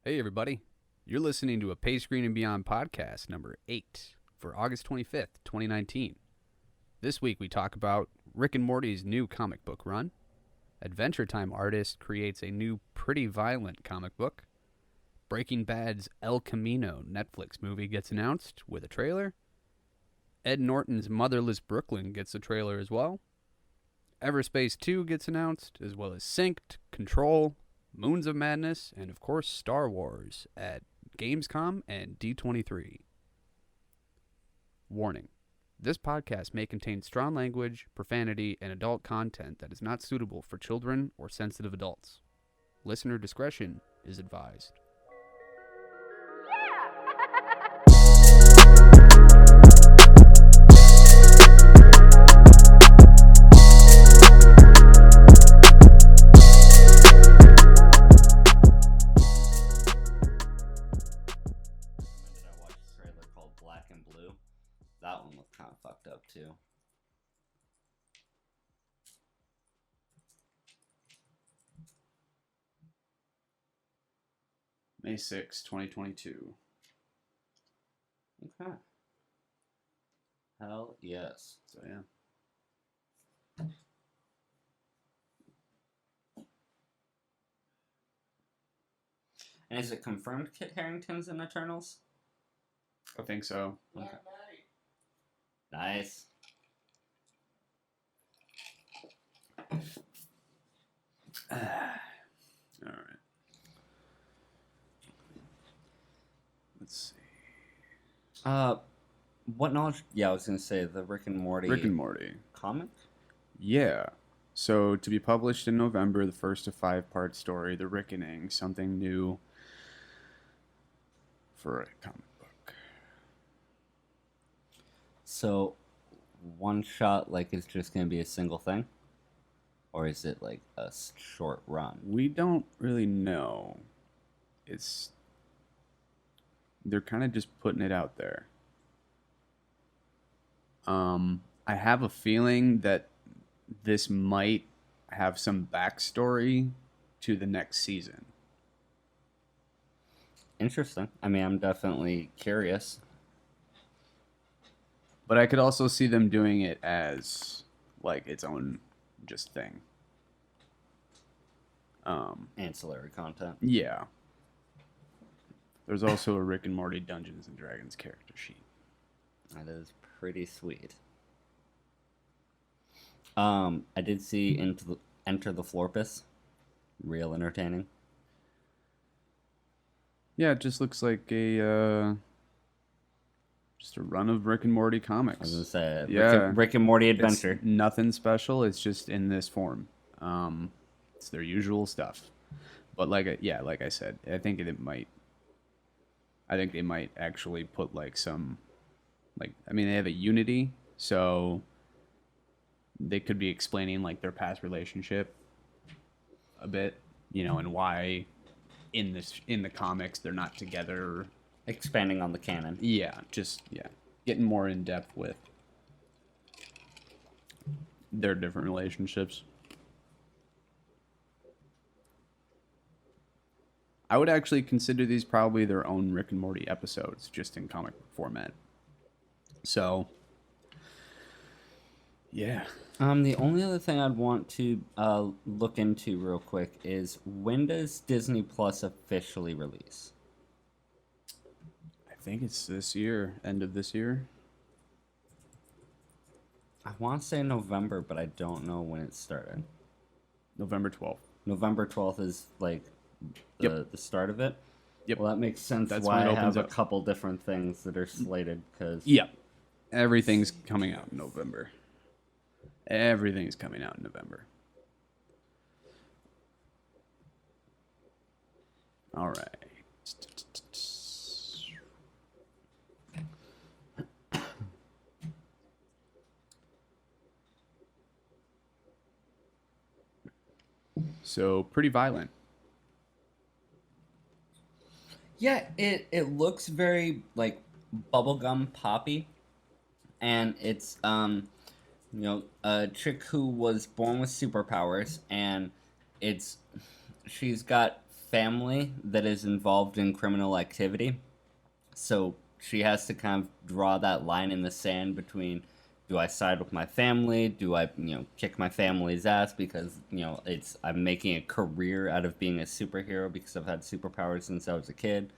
Hey, everybody. You're listening to a Pay Screen and Beyond podcast number 8 for August 25th, 2019. This week we talk about Rick and Morty's new comic book run, Adventure Time artist creates a new pretty violent comic book, Breaking Bad's El Camino Netflix movie gets announced with a trailer, Ed Norton's Motherless Brooklyn gets a trailer as well, Everspace 2 gets announced, as well as Synced, Control, Moons of Madness, and of course Star Wars at Gamescom and D23. Warning. This podcast may contain strong language, profanity, and adult content that is not suitable for children or sensitive adults. Listener discretion is advised. That one was kind of fucked up too. May 6, 2022. Okay. Hell yes. So yeah. And is it confirmed Kit Harington's in Eternals? I think so. Okay. Nice. All right. Let's see. What knowledge? Yeah, I was gonna say the Rick and Morty. Rick and Morty comic. Yeah. So to be published in November, the first of 5-part story, The Reckoning, something new for a comic book. So, one shot, like, is just going to be a single thing? Or is it, like, a short run? We don't really know. They're kind of just putting it out there. I have a feeling that this might have some backstory to the next season. Interesting. I mean, I'm definitely curious. But I could also see them doing it as, like, its own just thing. Ancillary content. Yeah. There's also a Rick and Morty Dungeons and Dragons character sheet. That is pretty sweet. I did see Enter the Florpus. Real entertaining. Yeah, it just looks like a run of Rick and Morty comics. I was gonna say, yeah, Rick and Morty adventure. It's nothing special. It's just in this form. It's their usual stuff. But like I said, I think they might actually put like some, like, I mean, they have a Unity, so they could be explaining like their past relationship a bit, and why in the comics they're not together. Expanding on the canon. Yeah, getting more in depth with their different relationships. I would actually consider these probably their own Rick and Morty episodes, just in comic book format. So, yeah. The only other thing I'd want to look into real quick is, when does Disney Plus officially release? I think it's this year, end of this year. I want to say November, but I don't know when it started. November 12th. November 12th is like the start of it? Yep. Well, that makes sense. That's why when it I have opens a up. couple different things that are slated, because... Yep. Everything's coming out in November. Everything's coming out in November. All right. So, pretty violent. Yeah, it looks very, like, bubblegum poppy. And it's, a chick who was born with superpowers, and she's got family that is involved in criminal activity. So she has to kind of draw that line in the sand between, do I side with my family? Do I, kick my family's ass because, I'm making a career out of being a superhero because I've had superpowers since I was a kid.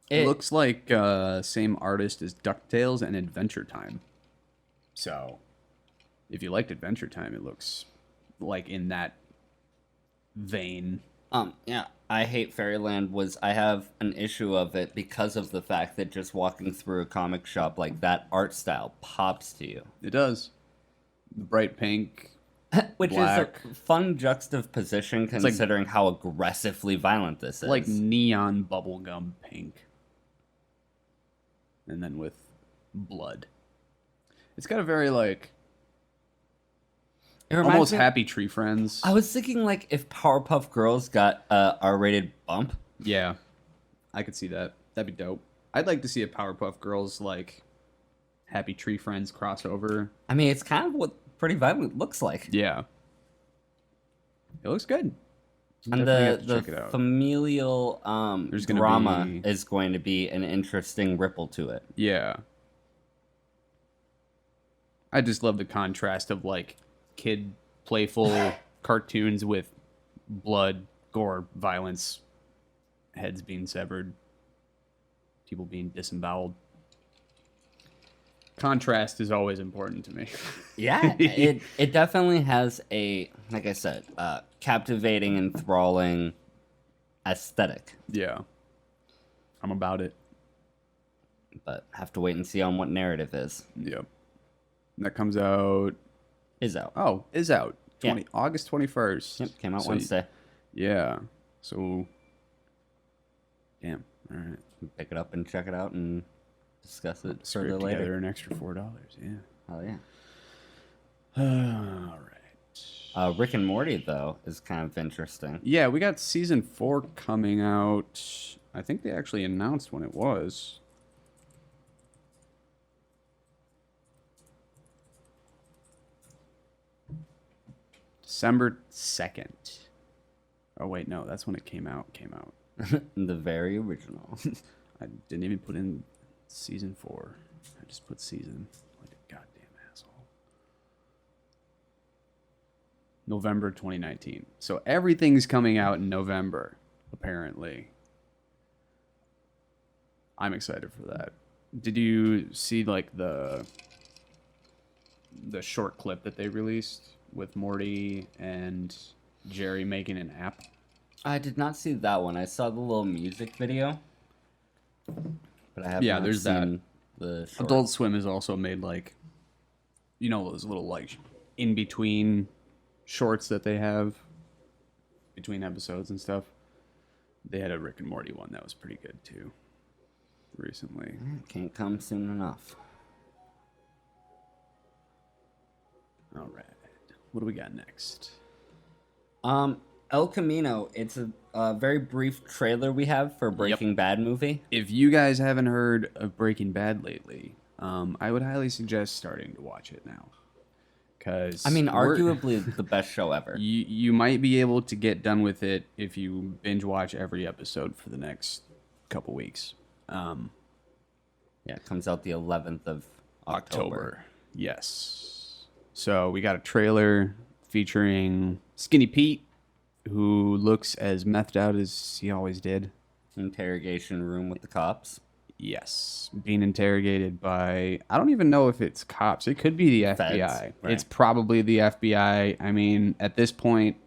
It looks like same artist as DuckTales and Adventure Time. So, if you liked Adventure Time, it looks like in that vein. Yeah, I Hate Fairyland I have an issue of it because of the fact that just walking through a comic shop, like, that art style pops to you. It does. The bright pink, which black. is a fun juxtaposition considering how aggressively violent this is. Like neon bubblegum pink. And then with blood. It's got a very, like, almost Happy Tree Friends. I was thinking, like, if Powerpuff Girls got a R-rated bump. Yeah, I could see that. That'd be dope. I'd like to see a Powerpuff Girls, like, Happy Tree Friends crossover. I mean, it's kind of what Pretty Violent looks like. Yeah. It looks good. And the familial drama is going to be an interesting ripple to it. Yeah. I just love the contrast of, like, kid playful cartoons with blood, gore, violence, heads being severed, people being disemboweled. Contrast is always important to me. Yeah, it definitely has a, like I said, captivating, enthralling aesthetic. Yeah. I'm about it. But have to wait and see on what narrative is. Yep. That comes out... Is out. Oh, is out. August 21st. Yep, came out Wednesday. Yeah. So... Damn. All right. Pick it up and check it out and discuss it further later. Together an extra $4. Yeah. Oh, yeah. All right. Rick and Morty, though, is kind of interesting. Yeah, we got season 4 coming out. I think they actually announced when it was. December 2nd. Oh, wait, no, that's when it came out. The very original. I didn't even put in season 4. I just put season like a goddamn asshole. November 2019. So everything's coming out in November, apparently. I'm excited for that. Did you see, like, the short clip that they released with Morty and Jerry making an app? I did not see that one. I saw the little music video, but I haven't there's seen that. The short. Adult Swim has also made, like, those little, like, in between shorts that they have between episodes and stuff. They had a Rick and Morty one that was pretty good too recently. Can't come soon enough. All right, what do we got next? El Camino. It's a very brief trailer we have for Breaking Bad movie. If you guys haven't heard of Breaking Bad lately, I would highly suggest starting to watch it now. Because arguably the best show ever. You might be able to get done with it if you binge watch every episode for the next couple weeks. It comes out the 11th of October. Yes. So we got a trailer featuring Skinny Pete, who looks as methed out as he always did. Interrogation room with the cops. Yes, being interrogated by, I don't even know if it's cops. It could be the FBI. Right. It's probably the FBI. I mean, at this point,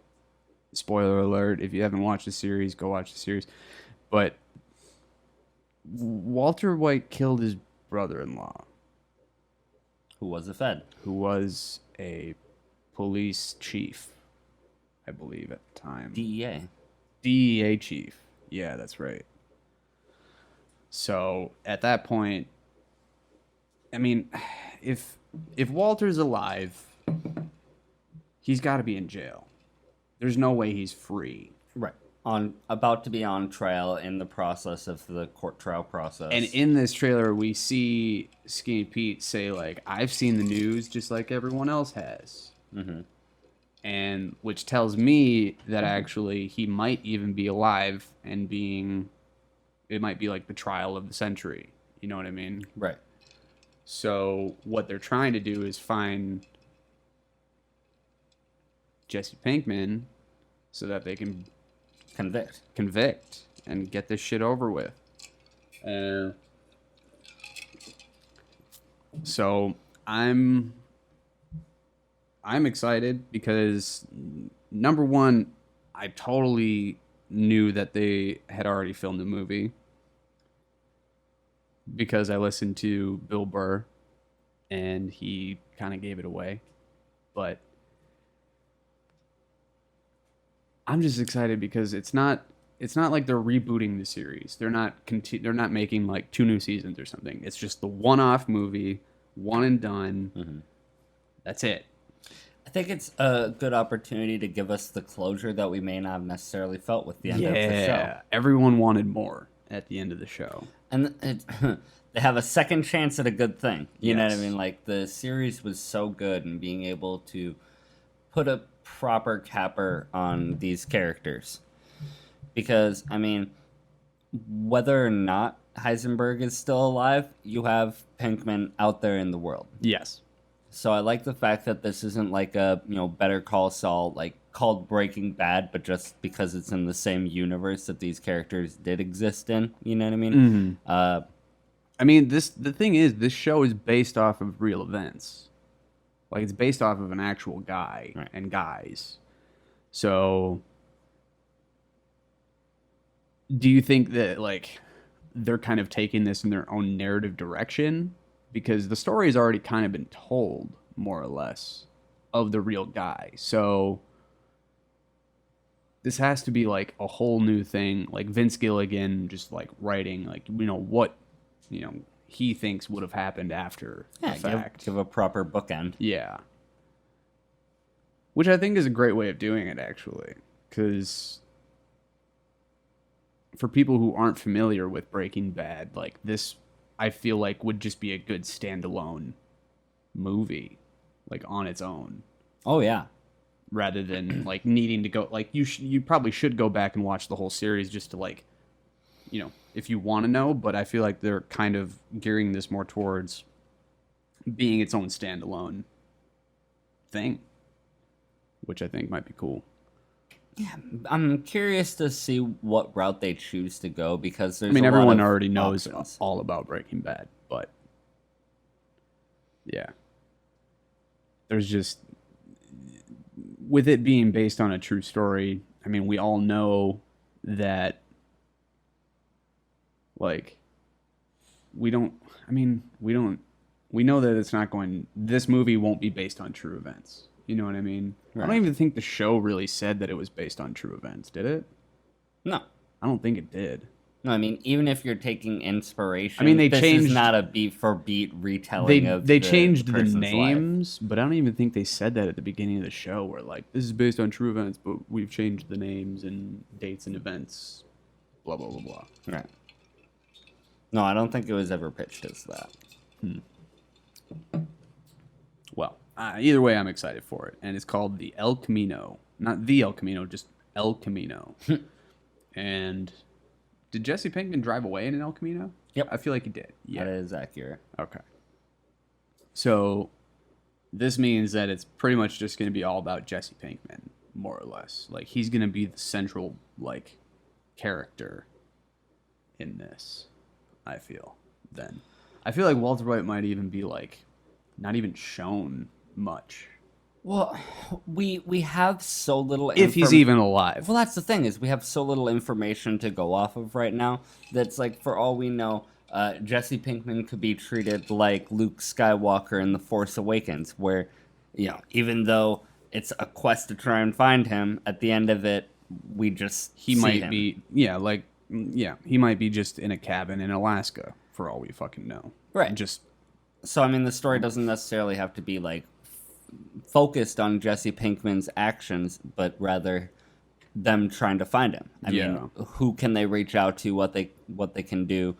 spoiler alert, if you haven't watched the series, go watch the series. But Walter White killed his brother-in-law. Who was a Fed. Who was a police chief, I believe, at the time. DEA chief. Yeah, that's right. So at that point, I mean, if Walter's alive, he's got to be in jail. There's no way he's free. Right. About to be on trial in the process of the court trial process. And in this trailer, we see Skinny Pete say, like, I've seen the news just like everyone else has. Mm-hmm. and which tells me that actually he might even be alive and it might be like the trial of the century. You know what I mean? Right. So what they're trying to do is find Jesse Pinkman so that they can convict and get this shit over with. So I'm excited because number one, I totally knew that they had already filmed the movie because I listened to Bill Burr and he kind of gave it away. But I'm just excited because it's not like they're rebooting the series. They're not making like 2 new seasons or something. It's just the one-off movie, one and done. Mm-hmm. That's it. I think it's a good opportunity to give us the closure that we may not have necessarily felt with the end of the show. Yeah, everyone wanted more at the end of the show. And they have a second chance at a good thing. You know what I mean? Like, the series was so good in being able to put a proper capper on these characters. Because, I mean, whether or not Heisenberg is still alive, you have Pinkman out there in the world. Yes. So I like the fact that this isn't like a, Better Call Saul, like called Breaking Bad, but just because it's in the same universe that these characters did exist in. You know what I mean? Mm-hmm. I mean, the thing is, this show is based off of real events. Like, it's based off of an actual guy and guys. So, do you think that, like, they're kind of taking this in their own narrative direction? Because the story has already kind of been told, more or less, of the real guy. So, this has to be, like, a whole new thing. Like, Vince Gilligan just, like, writing, like, what, he thinks would have happened after the fact. Give a proper bookend. Yeah. Which I think is a great way of doing it, actually. Because for people who aren't familiar with Breaking Bad, like, this, I feel like, would just be a good standalone movie, like, on its own. Oh, yeah. Rather than, like, needing to go, like, you probably should go back and watch the whole series just to, like, if you want to know, but I feel like they're kind of gearing this more towards being its own standalone thing, which I think might be cool. Yeah, I'm curious to see what route they choose to go because there's everyone already knows all about Breaking Bad, but yeah. There's just, with it being based on a true story, I mean, we all know that, like, we know that it's not this movie won't be based on true events. You know what I mean? Right. I don't even think the show really said that it was based on true events, did it? No. I don't think it did. No, I mean, even if you're taking inspiration, this is not a beat for beat retelling of They changed the life. names, but I don't even think they said that at the beginning of the show, where, like, this is based on true events, but we've changed the names and dates and events, blah, blah, blah, blah. Right. No, I don't think it was ever pitched as that. Well, either way, I'm excited for it. And it's called The El Camino. Not The El Camino, just El Camino. And did Jesse Pinkman drive away in an El Camino? Yep. I feel like he did. Yeah. That is accurate. Okay. So this means that it's pretty much just going to be all about Jesse Pinkman, more or less. Like, he's going to be the central, like, character in this, I feel, then. I feel like Walter White might even be, like, not even shown much. Well, we have so little if he's even alive. Well, that's the thing, is we have so little information to go off of right now that's, like, for all we know, Jesse Pinkman could be treated like Luke Skywalker in The Force Awakens, where, even though it's a quest to try and find him, at the end of it, we just he might be he might be just in a cabin in Alaska for all we fucking know. Right. So, I mean, the story doesn't necessarily have to be, like, focused on Jesse Pinkman's actions, but rather them trying to find him. I mean, who can they reach out to, what they can do.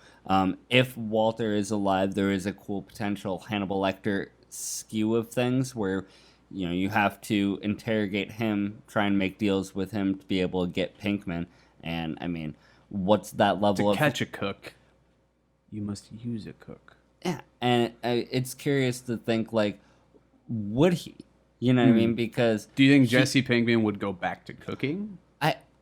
If Walter is alive, there is a cool potential Hannibal Lecter skew of things where, you have to interrogate him, try and make deals with him to be able to get Pinkman. And I mean, what's that level To of catch a cook, you must use a cook. Yeah, and it's curious to think, like, would he? You know what I mean? Because Do you think Jesse Pinkman would go back to cooking?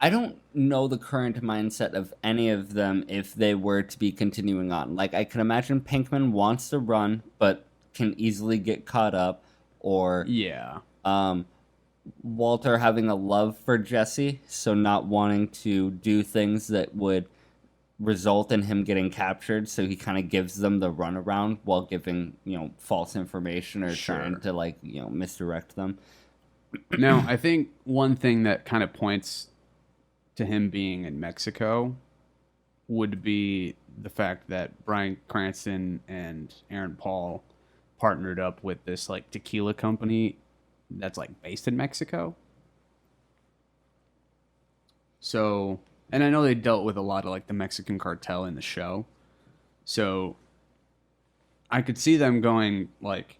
I don't know the current mindset of any of them if they were to be continuing on. Like, I can imagine Pinkman wants to run, but can easily get caught up, or Yeah. Walter having a love for Jesse, so not wanting to do things that would result in him getting captured, so he kind of gives them the runaround while giving false information or trying to misdirect them. Now, I think one thing that kind of points to him being in Mexico would be the fact that Bryan Cranston and Aaron Paul partnered up with this like tequila company that's like based in Mexico. So, and I know they dealt with a lot of like the Mexican cartel in the show. So I could see them going like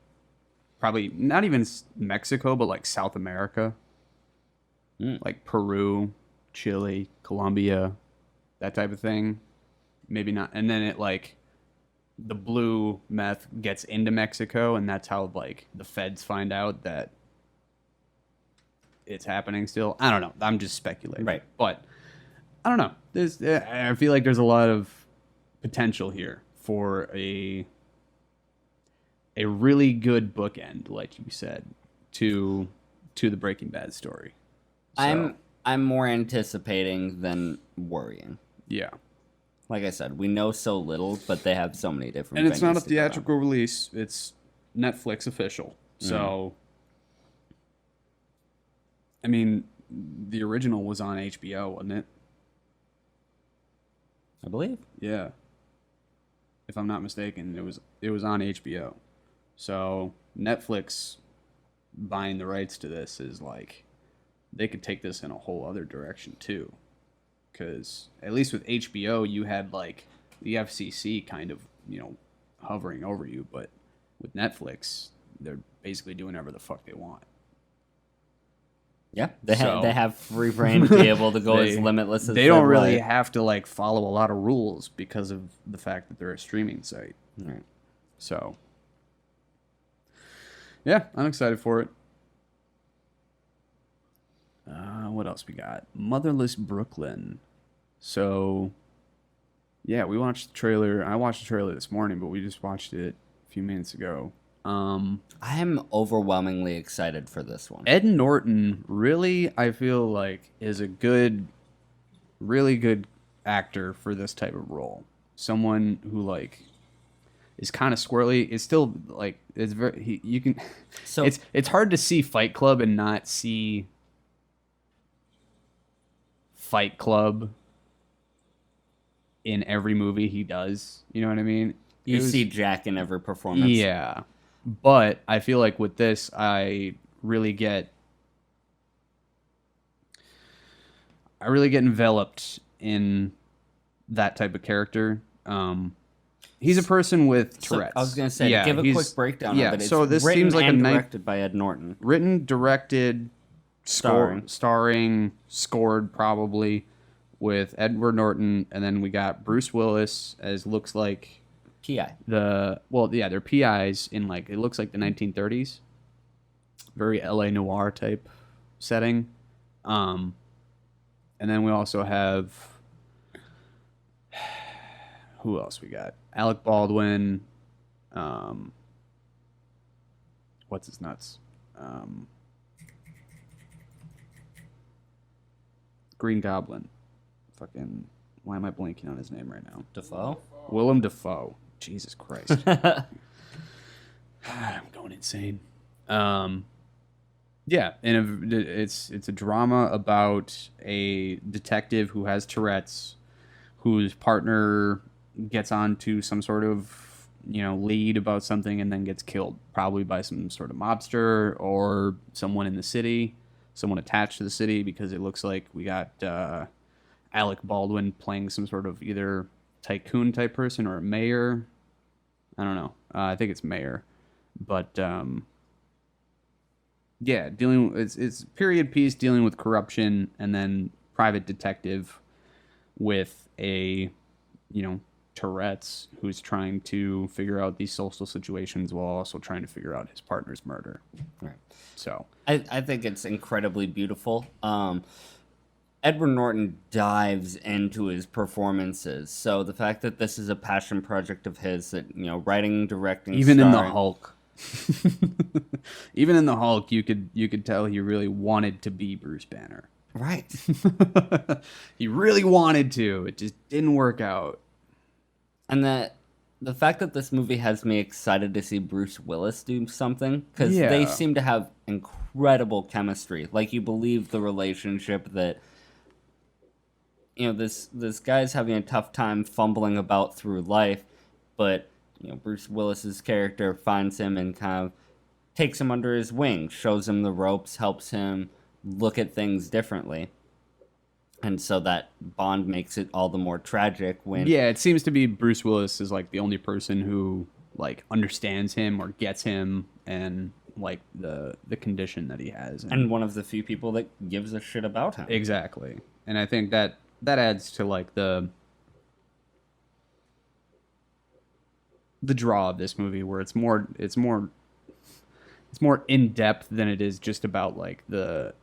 probably not even Mexico, but like South America, like Peru, Chile, Colombia, that type of thing. Maybe not. And then it like the blue meth gets into Mexico, and that's how like the feds find out that it's happening still. I don't know. I'm just speculating. Right. But I don't know. I feel like there's a lot of potential here for a really good bookend, like you said, to the Breaking Bad story. So, I'm more anticipating than worrying. Yeah. Like I said, we know so little, but they have so many different. And it's not a venues to go on. theatrical release; it's Netflix official. So, I mean, the original was on HBO, wasn't it? I believe. Yeah. If I'm not mistaken, it was on HBO. So Netflix buying the rights to this is like they could take this in a whole other direction too. Because at least with HBO, you had like the FCC kind of hovering over you, but with Netflix, they're basically doing whatever the fuck they want. Yeah, they have free reign to be able to go as limitless as they don't really have to like follow a lot of rules because of the fact that they're a streaming site. Right. So, yeah, I'm excited for it. What else we got? Motherless Brooklyn. So, yeah, we watched the trailer. I watched the trailer this morning, but we just watched it a few minutes ago. I'm overwhelmingly excited for this one. Ed Norton really, I feel like, is a really good actor for this type of role. Someone who like is kind of squirrely. It's still like it's very you can. So it's hard to see Fight Club and not see Fight Club in every movie he does. You know what I mean? You see Jack in every performance. Yeah. But I feel like with this, I really get enveloped in that type of character. He's a person with Tourette's. So I was gonna say, give a quick breakdown of it. It's so this seems like directed by Ed Norton. Written, directed, starring, scored probably with Edward Norton, and then we got Bruce Willis as looks like. PI. They're PIs in like it looks like the 1930s, very LA noir type setting, and then we also have who else we got? Alec Baldwin, what's his nuts? Green Goblin, fucking. Why am I blanking on his name right now? Dafoe. Willem Dafoe. Jesus Christ. I'm going insane. Yeah, and it's a drama about a detective who has Tourette's, whose partner gets onto some sort of lead about something and then gets killed, probably by some sort of mobster or someone in the city, someone attached to the city, because it looks like we got Alec Baldwin playing some sort of either tycoon type person or a mayor. I don't know. I think it's mayor. But Yeah, it's period piece dealing with corruption, and then private detective with a, you know, Tourette's who's trying to figure out these social situations while also trying to figure out his partner's murder. Right. So I think it's incredibly beautiful. Edward Norton dives into his performances. So the fact that this is a passion project of his, that, you know, writing, directing, even in the starring, Hulk, even in the Hulk, you could tell he really wanted to be Bruce Banner. right? He really wanted to. It just didn't work out. And that the fact that this movie has me excited to see Bruce Willis do something, because Yeah. they seem to have incredible chemistry. Like, you believe the relationship that, you know, this guy's having a tough time fumbling about through life, but, you know, Bruce Willis's character finds him and kind of takes him under his wing, shows him the ropes, helps him look at things differently. And so that bond makes it all the more tragic when Yeah, it seems to be Bruce Willis is like the only person who like understands him or gets him and like the condition that he has. and one of the few people that gives a shit about him. Exactly. And I think that adds to like the draw of this movie, where it's more in depth than it is just about like the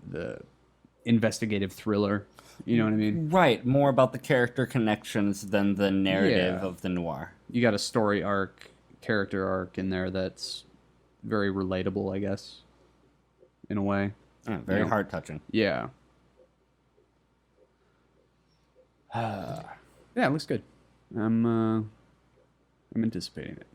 investigative thriller. You know what I mean? Right, more about the character connections than the narrative Yeah. of the noir. You got a story arc, character arc in there that's very relatable, I guess, in a way. Yeah, very Yeah. heart touching. Yeah. Yeah, it looks good. I'm anticipating it.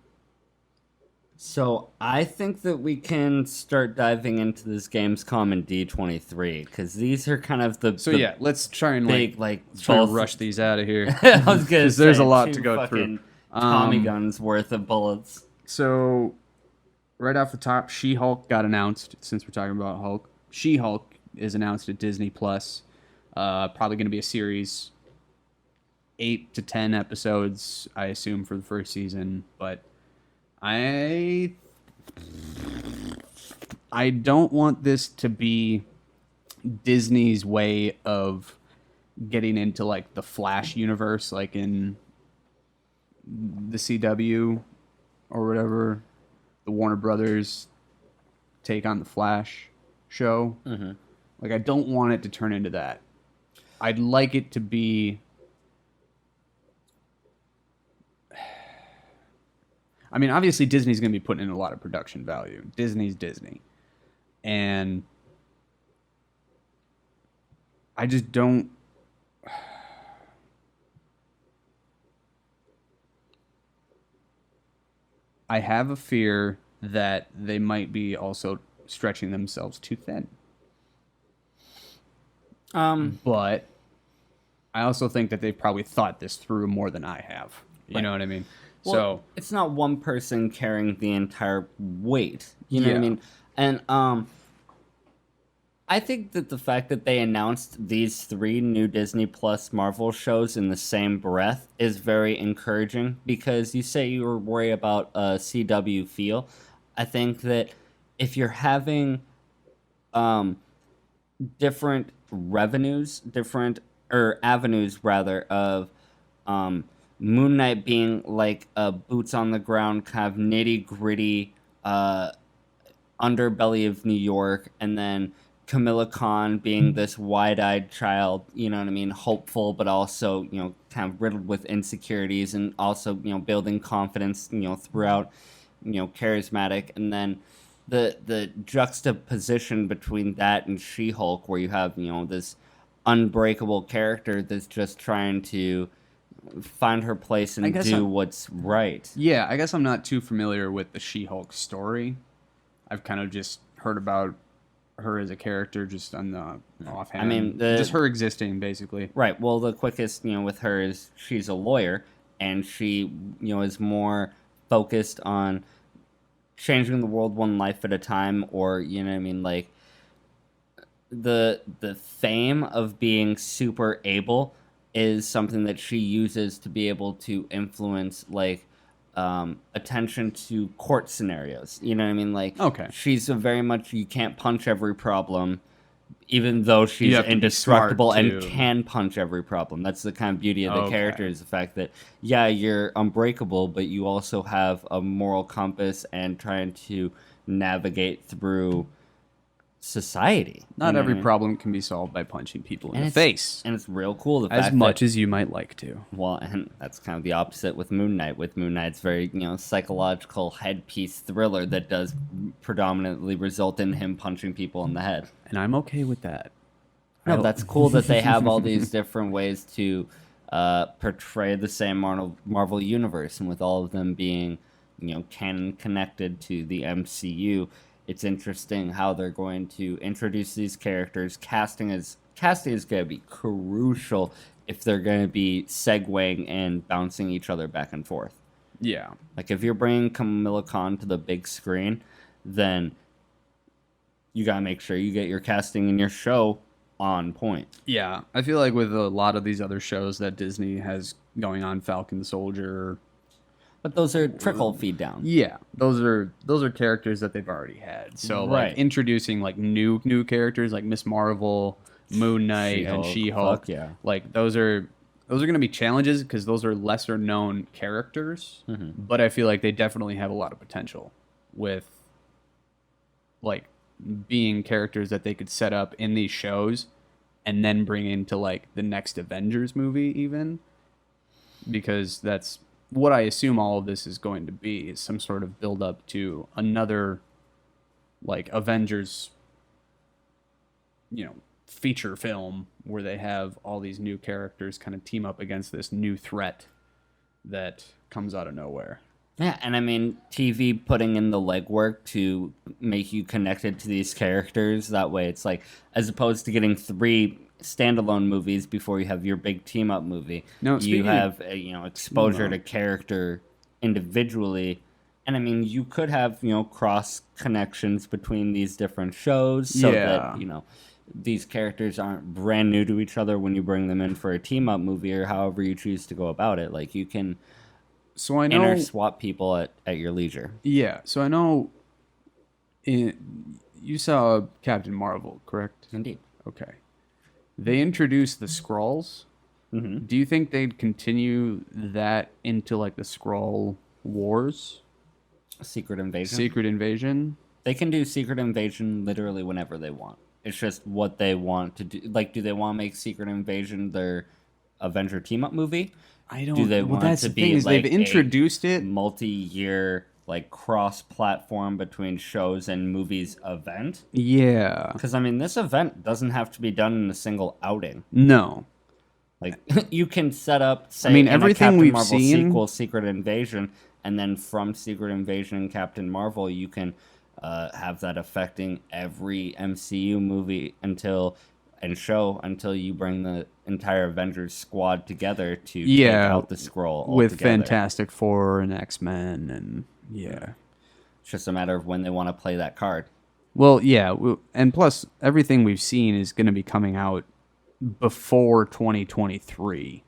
So I think that we can start diving into this Gamescom and D23, because these are kind of the So the yeah, let's try and big let's try both. and rush these out of here. I was gonna 'Cause there's say, a lot two to go through. fucking Tommy Um, guns worth of bullets. So, right off the top, She-Hulk got announced. Since we're talking about Hulk, She-Hulk is announced at Disney Plus. Probably going to be a series, 8 to 10 episodes, I assume, for the first season. But I don't want this to be Disney's way of getting into like the Flash universe, like in the CW or whatever, the Warner Brothers take on the Flash show. Mm-hmm. Like, I don't want it to turn into that. I'd like it to be. I mean, obviously, Disney's going to be putting in a lot of production value. Disney's Disney. And I just don't. I have a fear that they might be also stretching themselves too thin. But I also think that they've probably thought this through more than I have. You know what I mean? Well, So it's not one person carrying the entire weight. You know what I Yeah. mean? And I think that the fact that they announced these 3 new Disney Plus Marvel shows in the same breath is very encouraging, because you say you were worried about a CW feel. I think that if you're having different revenues, different or avenues rather of Moon Knight being like a boots on the ground kind of nitty gritty underbelly of New York, and then Camilla Khan being this wide-eyed child, you know what I mean, hopeful, but also, you know, kind of riddled with insecurities, and also, you know, building confidence, you know, throughout, you know, charismatic, and then the juxtaposition between that and She-Hulk, where you have, you know, this unbreakable character that's just trying to find her place and do what's right. yeah, I guess I'm not too familiar with the She-Hulk story. I've kind of just heard about her as a character just on the offhand. I mean, just her existing, basically. Right. Well, the quickest, you know, with her is she's a lawyer, and she, you know, is more focused on changing the world one life at a time, or, you know what I mean, like the fame of being super able is something that she uses to be able to influence like attention to court scenarios. You know what I mean? Like, Okay. she's a very much, you can't punch every problem, even though she's have to be indestructible smart, and too. can punch every problem. That's the kind of beauty of the Okay. character, is the fact that, yeah, you're unbreakable, but you also have a moral compass and trying to navigate through society. Not You know what every I mean? problem can be solved by punching people in And the it's- face. And it's real cool. The As fact much that, as you might like to. well, and that's kind of the opposite with Moon Knight. With Moon Knight, it's very, psychological headpiece thriller that does predominantly result in him punching people in the head. And I'm okay with that. No, that's cool that they have all these different ways to portray the same Marvel universe, and with all of them being, canon connected to the MCU, it's interesting how they're going to introduce these characters. Casting is going to be crucial if they're going to be segueing and bouncing each other back and forth. Yeah. Like, if you're bringing Kamala Khan to the big screen, then you got to make sure you get your casting in your show on point. Yeah. I feel like with a lot of these other shows that Disney has going on, Falcon Soldier. But those are trickle feed down. Yeah. Those are characters that they've already had. So Right. like introducing like new characters like Miss Marvel, Moon Knight, and She-Hulk. Fuck yeah. Like those are going to be challenges because those are lesser known characters, but I feel like they definitely have a lot of potential with like being characters that they could set up in these shows and then bring into like the next Avengers movie even, because that's what I assume all of this is going to be, is some sort of build up to another like Avengers, feature film where they have all these new characters kind of team up against this new threat that comes out of nowhere. Yeah, and I mean, TV putting in the legwork to make you connected to these characters. That way, it's like, as opposed to getting 3 standalone movies before you have your big team up movie, No, you speaking have exposure No. to character individually. And I mean, you could have cross connections between these different shows, so Yeah. that these characters aren't brand new to each other when you bring them in for a team up movie, or however you choose to go about it. Like, you can So I know interswap people at your leisure. Yeah, so I know you saw Captain Marvel, correct? Indeed. Okay. They introduced the Skrulls. Mm-hmm. Do you think they'd continue that into like the Skrull Wars? Secret Invasion. Secret Invasion? They can do Secret Invasion literally whenever they want. It's just what they want to do. Like, do they want to make Secret Invasion their Avenger team-up movie? I don't Do they well, want that's to the be, thing is like, they've a introduced it. Multi-year, like, cross-platform between shows and movies event? Yeah. Because, I mean, this event doesn't have to be done in a single outing. No. Like, you can set up, say, I mean, in everything a Captain we've Marvel seen- sequel, Secret Invasion, and then from Secret Invasion and Captain Marvel, you can have that affecting every MCU movie until you bring the entire Avengers squad together to take out the Skrull with altogether. Fantastic Four and X-Men and yeah. It's just a matter of when they want to play that card. Well, yeah, and plus everything we've seen is going to be coming out before 2023,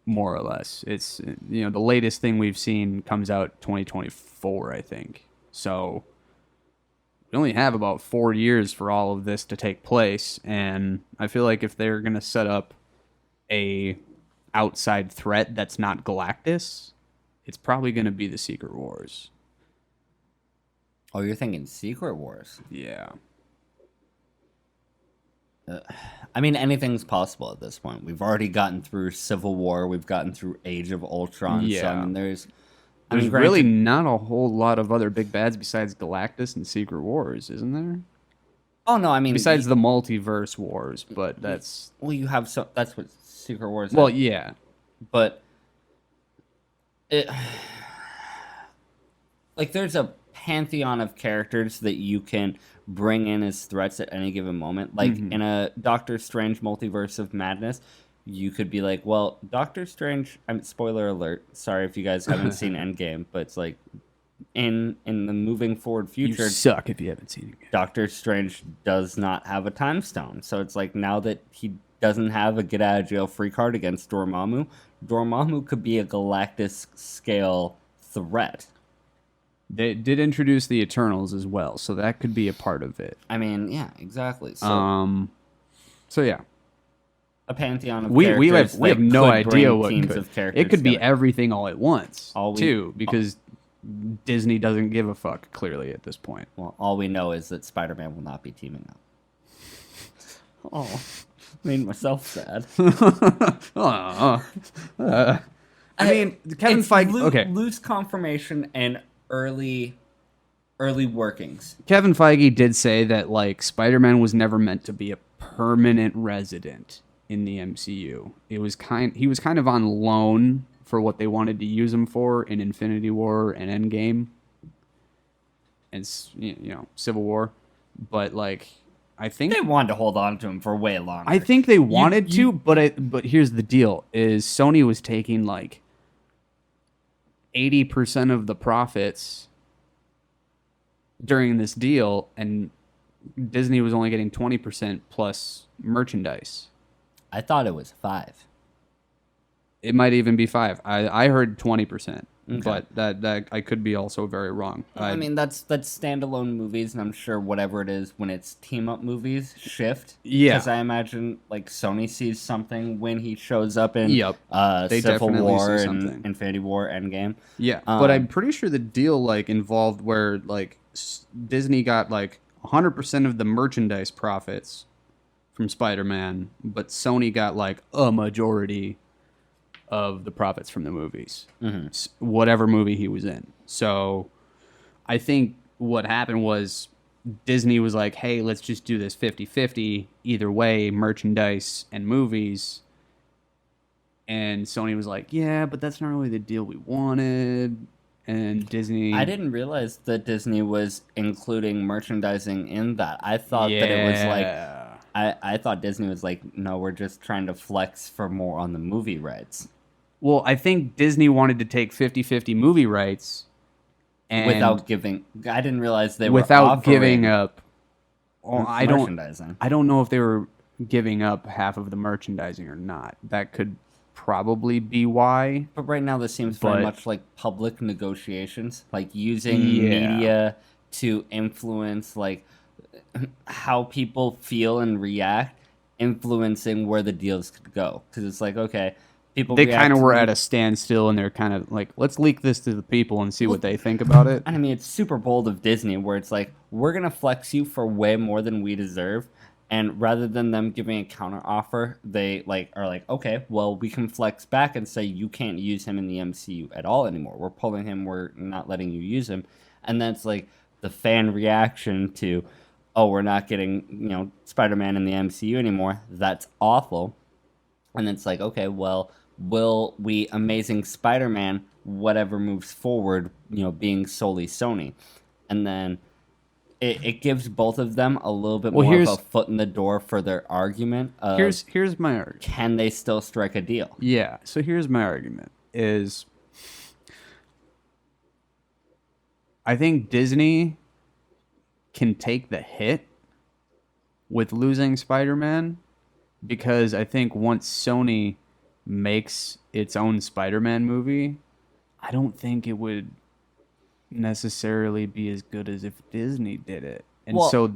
more or less. It's the latest thing we've seen comes out 2024, I think. So we only have about 4 years for all of this to take place, and I feel like if they're going to set up a outside threat that's not Galactus, it's probably going to be the Secret Wars. Oh, you're thinking Secret Wars? Yeah. I mean, anything's possible at this point. We've already gotten through Civil War. We've gotten through Age of Ultron. So, I Yeah. mean, there's There's granted- really not a whole lot of other big bads besides Galactus and Secret Wars, isn't there? Oh no, I mean, Besides the multiverse wars, but that's well, you have so that's what Secret Wars. well, is. yeah, But it like there's a pantheon of characters that you can bring in as threats at any given moment. Like in a Doctor Strange Multiverse of Madness, you could be like, well, Doctor Strange. Spoiler alert. Sorry if you guys haven't seen Endgame, but it's like in the moving forward you future, suck if you haven't seen it. Doctor Strange does not have a time stone. So it's like now that he doesn't have a get out of jail free card against Dormammu, Dormammu could be a Galactus scale threat. They did introduce the Eternals as well, so that could be a part of it. I mean, yeah, exactly. So, So yeah, a pantheon of we characters have that no could idea bring what teams could. of characters It could be together. everything all at once All we- too, because Disney doesn't give a fuck clearly at this point. Well, all we know is that Spider-Man will not be teaming up. Oh, made myself sad. I mean, Kevin It's Feige. Okay, loose confirmation and early workings. Kevin Feige did say that like Spider-Man was never meant to be a permanent resident in the MCU. He was kind of on loan for what they wanted to use him for in Infinity War and Endgame and Civil War, but like I think They wanted to hold on to him for way longer. I think they wanted to, but here's the deal: is Sony was taking like 80% of the profits during this deal, and Disney was only getting 20% plus merchandise. I thought it was 5. It might even be 5. I heard 20%, Okay. but that I could be also very wrong. I mean, that's standalone movies, and I'm sure whatever it is when it's team up movies shift. Yeah. Because I imagine like Sony sees something when he shows up in Yep. They Civil definitely War see and something. Infinity War, Endgame. Yeah, but I'm Um, pretty sure the deal like involved where like Disney got like 100% of the merchandise profits from Spider-Man, but Sony got like a majority of the profits from the movies. Whatever movie he was in. So I think what happened was Disney was like, "Hey, let's just do this 50-50 either way, merchandise and movies." And Sony was like, "Yeah, but that's not really the deal we wanted." And Disney I didn't realize that Disney was including merchandising in that. I thought that it was like I thought Disney was like, no, we're just trying to flex for more on the movie rights. Well, I think Disney wanted to take 50-50 movie rights and Without giving, I didn't realize they were without giving offering up. Well, I don't merchandising. I don't know if they were giving up half of the merchandising or not. That could probably be why. But right now, this seems very But- much like public negotiations, like using Yeah. media to influence like how people feel and react, influencing where the deals could go. Because it's like, okay, people They react kind of to were me- at a standstill, and they're kind of like, let's leak this to the people and see what they think about it. And I mean, it's super bold of Disney, where it's like, we're gonna flex you for way more than we deserve, and rather than them giving a counter offer, they like are like, okay, well, we can flex back and say you can't use him in the MCU at all anymore. We're pulling him. We're not letting you use him, and that's like the fan reaction to, oh, we're not getting Spider-Man in the MCU anymore. That's awful. And it's like, okay, well, will we Amazing Spider-Man, whatever moves forward, being solely Sony? And then it gives both of them a little bit Well, more of here's- a foot in the door for their argument of Here's my argument. can they still strike a deal? Yeah, so here's my argument is I think Disney can take the hit with losing Spider-Man because I think once Sony makes its own Spider-Man movie, I don't think it would necessarily be as good as if Disney did it. And Well- so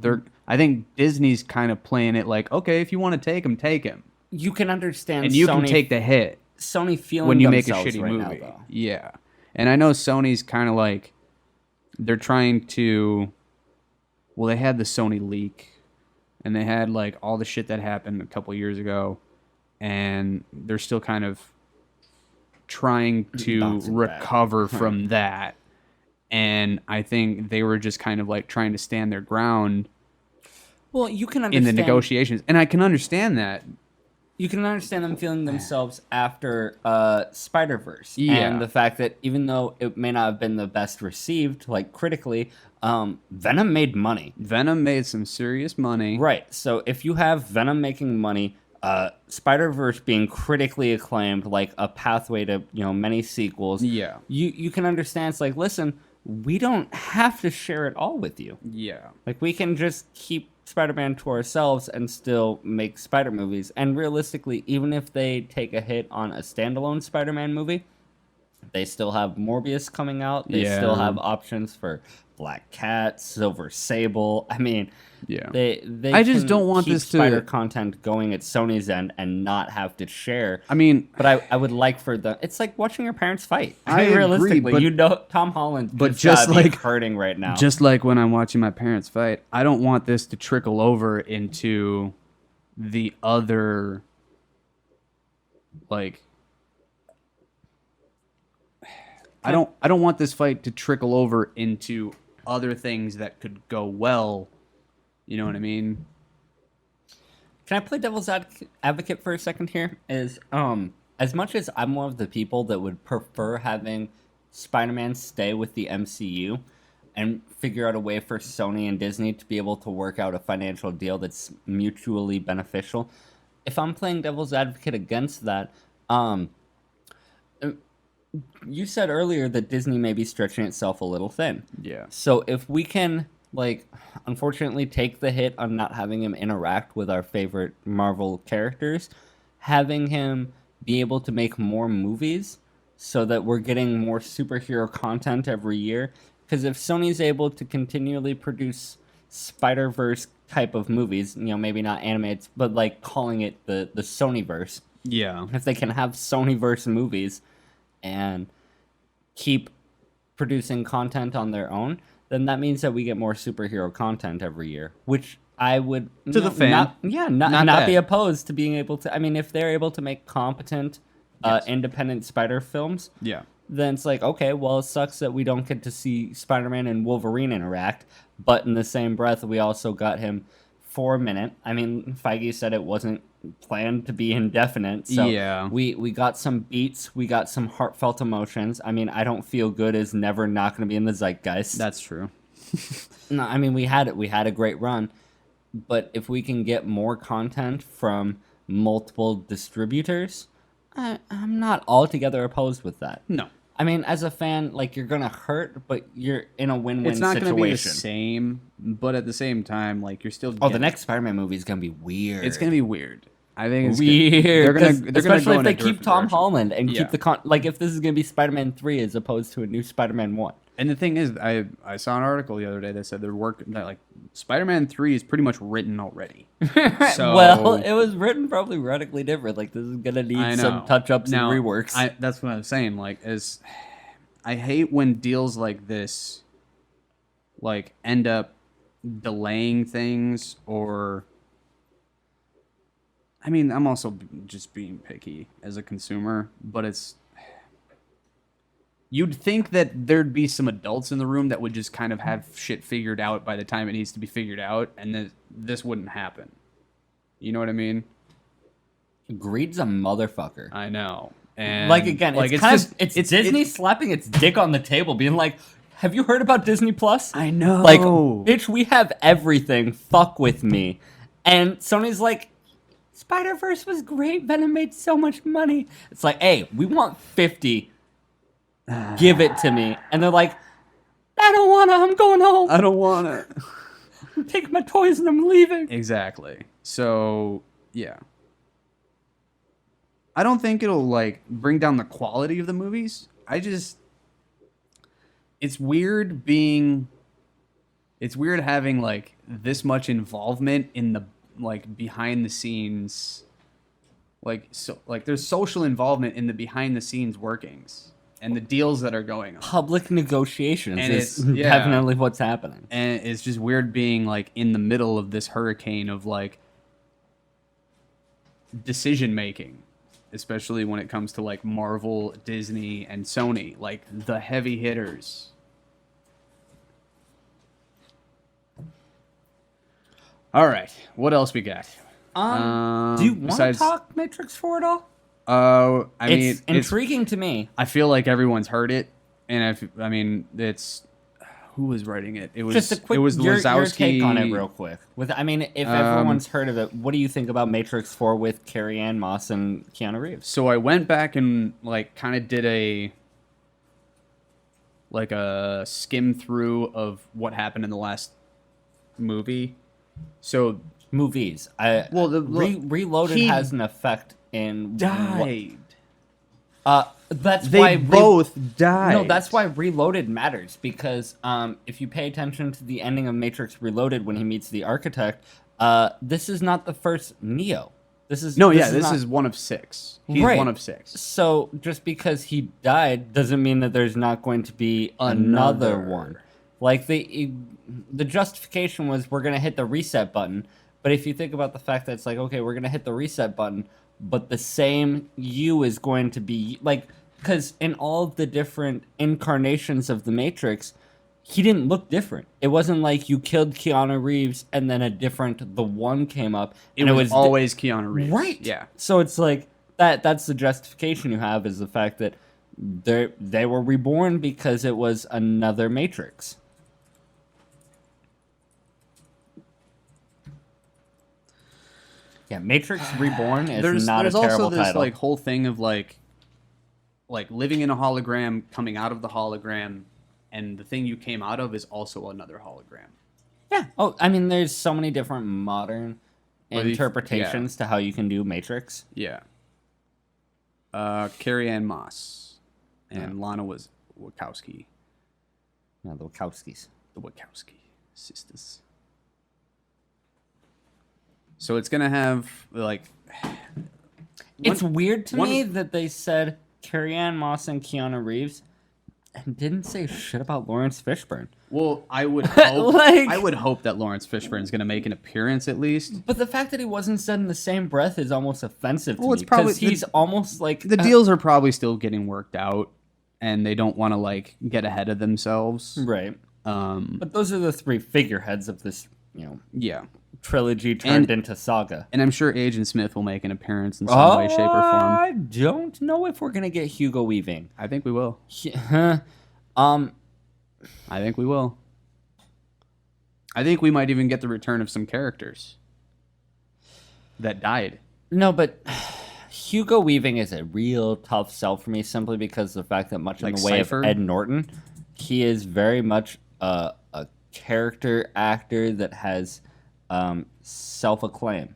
I think Disney's kind of playing it like, okay, if you want to take him, take him. You can understand And you Sony, can take the hit Sony feeling when you make a themselves shitty right movie. now, though. Yeah. And I know Sony's kind of like they're trying to well, they had the Sony leak and they had like all the shit that happened a couple years ago and they're still kind of trying to Bouncing back. recover from that. And I think they were just kind of like trying to stand their ground Well, you can in understand the negotiations. And I can understand that. You can understand them feeling themselves after Spider-Verse. Yeah. And the fact that even though it may not have been the best received, like critically, Venom made money. Venom made some serious money. Right. So if you have Venom making money, Spider-Verse being critically acclaimed, like a pathway to, many sequels. Yeah. You can understand it's like, listen, we don't have to share it all with you. Yeah. Like, we can just keep Spider-Man to ourselves and still make Spider movies. And realistically, even if they take a hit on a standalone Spider-Man movie, they still have Morbius coming out. They still have options for Black Cat, Silver Sable. I mean, Yeah. they I just can don't want keep this to- Spider content going at Sony's end and not have to share. I mean, But I would like for the... It's like watching your parents fight. I agree, realistically, but- you know Tom Holland but just just gotta be like- hurting right now. just like when I'm watching my parents fight, I don't want this to trickle over into the other, like, I don't want this fight to trickle over into other things that could go well. You know what I mean? Can I play devil's advocate for a second here? As much as I'm one of the people that would prefer having Spider-Man stay with the MCU and figure out a way for Sony and Disney to be able to work out a financial deal that's mutually beneficial, if I'm playing devil's advocate against that, you said earlier that Disney may be stretching itself a little thin. Yeah. So if we can, like, unfortunately take the hit on not having him interact with our favorite Marvel characters, having him be able to make more movies so that we're getting more superhero content every year. Because if Sony's able to continually produce Spider-Verse type of movies, maybe not animated, but like calling it the Sonyverse, Yeah. if they can have Sonyverse movies and keep producing content on their own, then that means that we get more superhero content every year, which I would To the fan. not be bad. opposed to being able to. I mean, if they're able to make competent, Yes. independent Spider films, Yeah. then it's like, okay, well, it sucks that we don't get to see Spider-Man and Wolverine interact, but in the same breath, we also got him for a minute. I mean, Feige said it wasn't planned to be indefinite, so Yeah. we got some beats, we got some heartfelt emotions. I mean, I Don't Feel Good is never not going to be in the zeitgeist. That's true. No, I mean, we had a great run, but if we can get more content from multiple distributors, I'm not altogether opposed with that. No. I mean, as a fan, like, you're gonna hurt, but you're in a win-win It's not situation. going to be the same, but at the same time, like, you're still Oh, the next Spider-Man movie is gonna be weird. It's going to be weird. I think it's weird. They're gonna especially go if in they a keep different Tom direction. Holland and Yeah. keep the like, if this is gonna be Spider-Man 3 as opposed to a new Spider-Man 1. And the thing is, I saw an article the other day that said they're working that, like, Spider-Man 3 is pretty much written already. So Well, it was written probably radically different. Like, this is gonna I need know. some touch-ups Now, and reworks. That's what I'm saying. Like, I hate when deals like this, like, end up delaying things, or I mean, I'm also just being picky as a consumer, but you'd think that there'd be some adults in the room that would just kind of have shit figured out by the time it needs to be figured out, and this wouldn't happen. You know what I mean? Greed's a motherfucker. I know. And Like, again, like, it's kind just of Disney slapping its dick on the table, being like, "Have you heard about Disney Plus? I know. Like, bitch, we have everything. Fuck with me." And Sony's like, "Spider-Verse was great. Venom made so much money." It's like, "Hey, we want 50. Give it to me." And they're like, "I don't wanna. I'm going home. I don't want it. I'm taking my toys and I'm leaving." Exactly. So, yeah. I don't think it'll, like, bring down the quality of the movies. It's weird having, like, this much involvement in the, like, behind the scenes, like, so, like, there's social involvement in the behind the scenes workings and the deals that are going on. Public negotiations And is it's- yeah. definitely what's happening. And it's just weird being, like, in the middle of this hurricane of, like, decision making, especially when it comes to, like, Marvel, Disney, and Sony, like, the heavy hitters. All right, what else we got? Do you want to besides- talk Matrix 4 at all? I mean, It's intriguing to me. I feel like everyone's heard it, and I mean, it's who was writing it? It was Just a quick it was your Lazowski. take on it real quick. I mean, if everyone's heard of it, what do you think about Matrix 4 with Carrie Ann Moss and Keanu Reeves? So I went back and, like, kind of did like a skim through of what happened in the last movie. So Movies. Reloaded he has an effect in died. That's They why both died. No, that's why Reloaded matters, because if you pay attention to the ending of Matrix Reloaded when he meets the architect, this is not the first Neo. This is one of 6. He's Right. one of 6. So just because he died doesn't mean that there's not going to be another one. Like the justification was we're gonna hit the reset button, but if you think about the fact that it's like, okay, we're gonna hit the reset button, but the same you is going to be like, because in all of the different incarnations of the Matrix, he didn't look different. It wasn't like you killed Keanu Reeves and then the one came up. It was always Keanu Reeves. Right. Yeah. So it's like that's the justification you have, is the fact that they were reborn because it was another Matrix. Yeah, Matrix Reborn is not a terrible also this title. like whole thing of like living in a hologram, coming out of the hologram, and the thing you came out of is also another hologram. Yeah. Oh, I mean, there's so many different modern Or interpretations to how you can do Matrix. Yeah. Carrie Ann Moss and Lana Wachowski. Yeah, the Wachowskis. The Wachowski sisters. So it's gonna have like. It's weird to me that they said Carrie Ann Moss and Keanu Reeves and didn't say shit about Lawrence Fishburne. Well, I would hope. Like- I would hope that Lawrence Fishburne is gonna make an appearance at least. But the fact that he wasn't said in the same breath is almost offensive to Well, me. it's probably- Because he's almost like The deals are probably still getting worked out, and they don't want to like get ahead of themselves. right. But those are the 3 figureheads of this, Yeah. trilogy turned into saga. And I'm sure Agent Smith will make an appearance in some way, shape, or form. I don't know if we're gonna get Hugo Weaving. I think we will. I I think we will. I think we might even get the return of some characters that died. No, but Hugo Weaving is a real tough sell for me, simply because of the fact that much in Like the way Cypher? of Ed Norton, he is very much a character actor that has self-acclaim.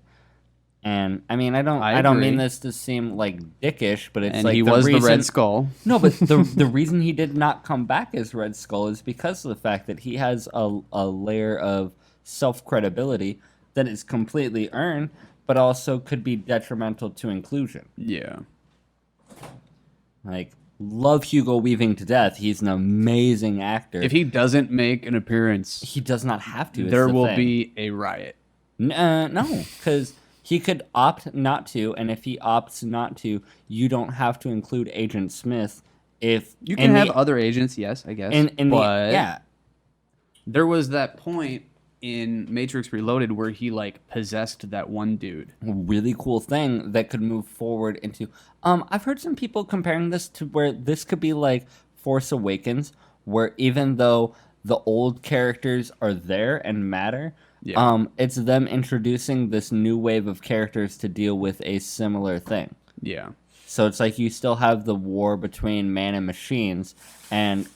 And I mean, I don't mean agree. this to seem like dickish, but it's And like he the was reason, the Red Skull. No, but the reason he did not come back as Red Skull is because of the fact that he has a layer of self-credibility that is completely earned, but also could be detrimental to inclusion. Yeah. Like, love Hugo Weaving to death. He's an amazing actor. If he doesn't make an appearance, he does not have to. there will be a riot. No, because he could opt not to, and if he opts not to, you don't have to include Agent Smith. If You can have other agents, yes, I guess. But yeah, there was that point in Matrix Reloaded where he like possessed that one dude. really cool thing that could move forward into. I've heard some people comparing this to where this could be like Force Awakens, where even though the old characters are there and matter, it's them introducing this new wave of characters to deal with a similar thing. Yeah. So it's like you still have the war between man and machines, and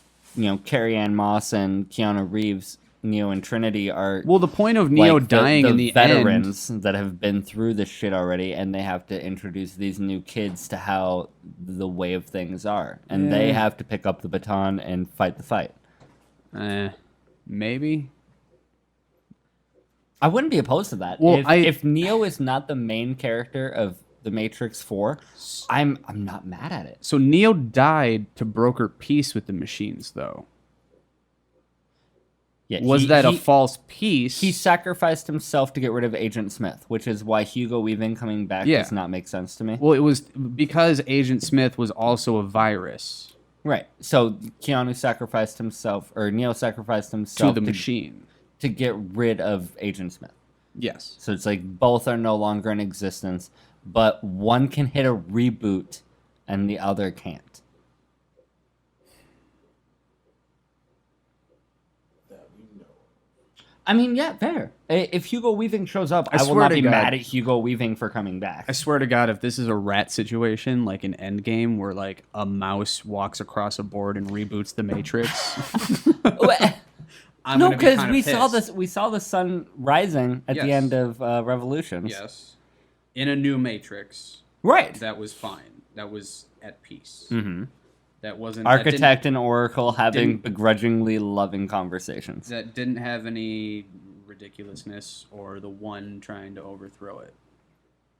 Carrie Ann Moss and Keanu Reeves, Neo and Trinity are Well, the point of Neo like dying in the veterans that have been through this shit already, and they have to introduce these new kids to how the way of things are, and they have to pick up the baton and fight the fight. Maybe. I wouldn't be opposed to that. Well, if Neo is not the main character of the Matrix 4, I'm not mad at it. So Neo died to broker peace with the machines, though. Yeah, Was that a false peace? He sacrificed himself to get rid of Agent Smith, which is why Hugo Weaving coming back does not make sense to me. Well, it was because Agent Smith was also a virus Right. So Keanu sacrificed himself, or Neo sacrificed himself to the machine. to get rid of Agent Smith. Yes. So it's like both are no longer in existence, but one can hit a reboot and the other can't. I mean, yeah, fair. If Hugo Weaving shows up, I will swear not to be God. mad at Hugo Weaving for coming back. I swear to God, if this is a rat situation, like an Endgame, where like a mouse walks across a board and reboots the Matrix, I'm No, gonna be because kinda we saw pissed. this. We saw the sun rising at the Yes. end of Revolutions. Yes, in a new Matrix, Right. that was fine. That was at peace. Mm-hmm. That wasn't Architect and Oracle having didn't- begrudgingly loving conversations. That didn't have any ridiculousness or the one trying to overthrow it.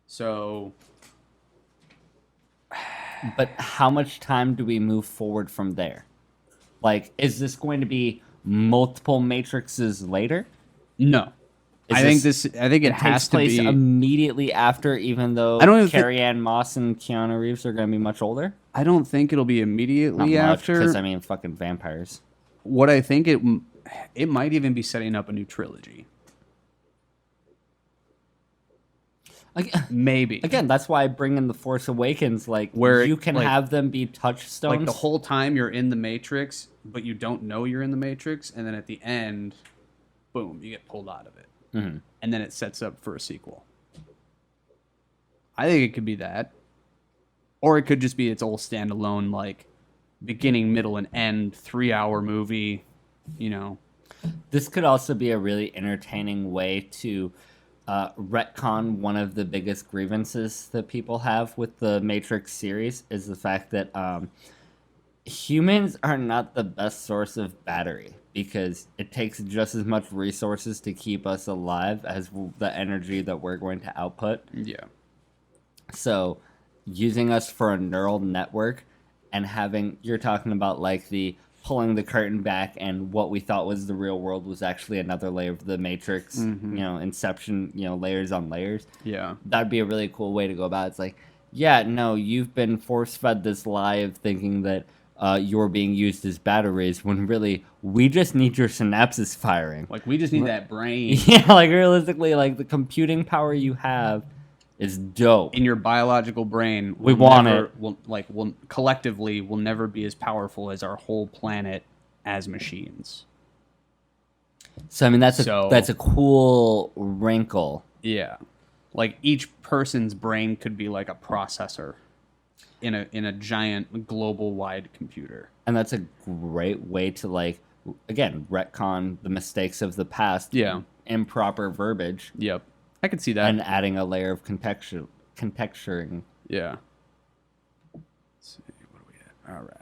So But how much time do we move forward from there? Like, is this going to be multiple Matrixes later? no, Is I think it takes has to place be. immediately after, even though I don't even Carrie Ann Moss and Keanu Reeves are going to be much older. I don't think it'll be Not immediately much, after. because I mean, fucking vampires. What I think it might even be setting up a new trilogy. Maybe. Again, that's why I bring in the Force Awakens, like Where, you can like- have them be touchstones. Like the whole time you're in the Matrix, but you don't know you're in the Matrix, and then at the end, boom, you get pulled out of it. Mhm. And then it sets up for a sequel. I think it could be that. Or it could just be its old standalone, like, beginning, middle, and end 3-hour movie, you know. This could also be a really entertaining way to retcon one of the biggest grievances that people have with the Matrix series is the fact that humans are not the best source of battery because it takes just as much resources to keep us alive as the energy that we're going to output. Yeah. So using us for a neural network and having, you're talking about like the pulling the curtain back and what we thought was the real world was actually another layer of the Matrix, Inception, layers on layers. Yeah. That'd be a really cool way to go about it. It's like, yeah, no, you've been force-fed this lie of thinking that you're being used as batteries when really we just need your synapses firing. Like, we just need that brain. Yeah, like realistically, like the computing power you have is dope. In your biological brain, We want never, it. will collectively will never be as powerful as our whole planet as machines. So I mean, that's So- a cool wrinkle. Yeah, like each person's brain could be like a processor in a giant global wide computer. And that's a great way to, like, again, retcon the mistakes of the past. Yeah. Improper verbiage. Yep, I could see that. And adding a layer of contexturing. Yeah. Let's see, what do we have? All right.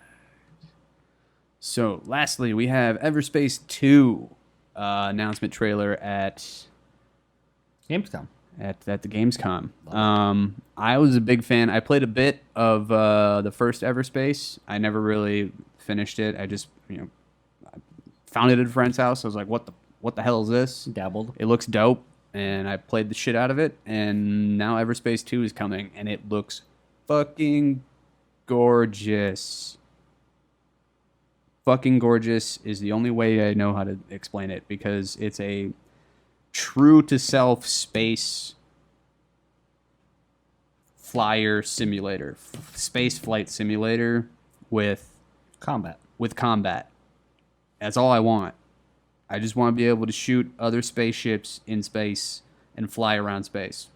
So, lastly, we have Everspace 2 announcement trailer at Gamescom. the Gamescom. I was a big fan. I played a bit of the first Everspace. I never really finished it. I just, I found it at a friend's house. I was like, what the hell is this? Dabbled. It looks dope, and I played the shit out of it. And now Everspace 2 is coming, and it looks fucking gorgeous. Fucking gorgeous is the only way I know how to explain it, because it's a true to self space flyer simulator, space flight simulator with Combat. combat. That's all I want. I just want to be able to shoot other spaceships in space and fly around space.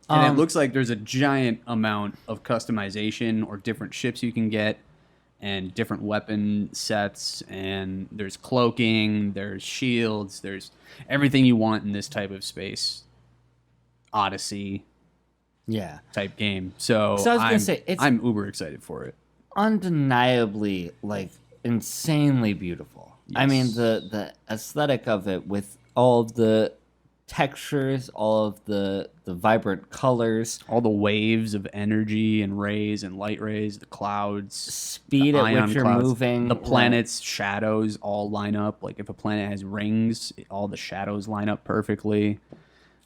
And it looks like there's a giant amount of customization or different ships you can get and different weapon sets, and there's cloaking, there's shields, there's everything you want in this type of space Odyssey Yeah. type game. So, So I was gonna say, it's- I'm uber excited for it. Undeniably, like, insanely beautiful. I mean, Yes. the aesthetic of it with all of the textures, all of the vibrant colors, All the waves of energy and rays and light rays, the clouds, speed the at ion which you're clouds, moving, the planets' shadows all line up. Like if a planet has rings, all the shadows line up perfectly.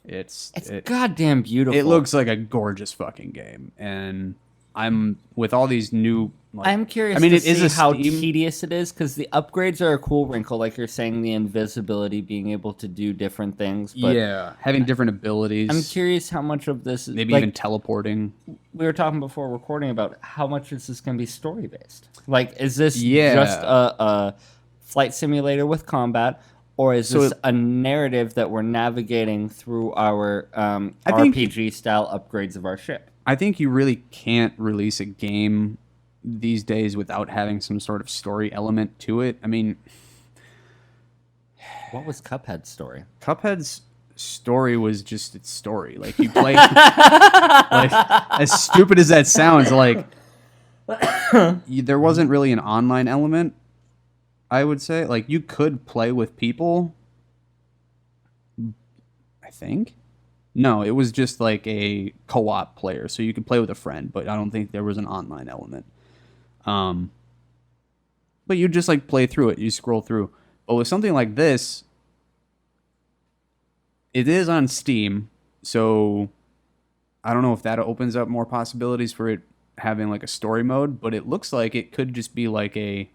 It's It goddamn beautiful. looks like a gorgeous fucking game, and I'm with all these new. Like, I'm curious. I mean, to it is see a how Steam- tedious it is because the upgrades are a cool wrinkle, like you're saying, the invisibility, being able to do different things. But yeah, having different abilities. I'm curious how much of this is Maybe like, even teleporting. we were talking before recording about how much is this going to be story based. Like, is this Yeah. just a flight simulator with combat, Or is So this a narrative that we're navigating through our I think- RPG style upgrades of our ship? I think you really can't release a game these days without having some sort of story element to it. I mean, What was Cuphead's story? Cuphead's story was just its story. Like you play, like as stupid as that sounds, like there wasn't really an online element. I would say, like you could play with people. I think. No, it was just like a co-op player, so you could play with a friend, but I don't think there was an online element. But you just like play through it, you scroll through. But with something like this, it is on Steam, so I don't know if that opens up more possibilities for it having like a story mode, but it looks like it could just be like there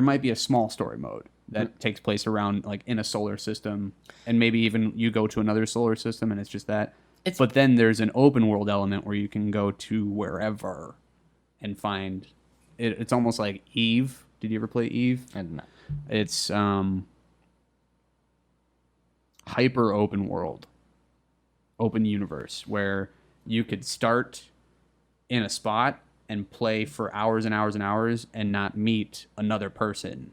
might be a small story mode that takes place around like in a solar system, and maybe even you go to another solar system and it's just that. But then there's an open world element where you can go to wherever and find it. It's almost like Eve. Did you ever play Eve? I don't know. It's hyper open world, open universe, where you could start in a spot and play for hours and hours and hours and not meet another person.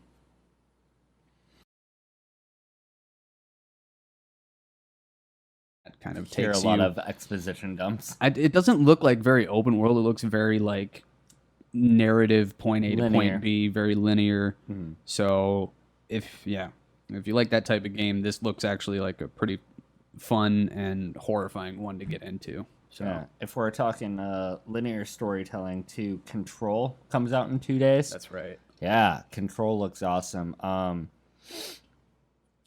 That kind of Hear a takes lot you. of exposition dumps. It doesn't look like very open world. It looks very like narrative, point A to Linear. point B, very linear. So if you like that type of game, this looks actually like a pretty fun and horrifying one to get into. So Yeah. If we're talking linear storytelling, too, Control comes out in 2 days. that's right. Yeah, Control looks awesome.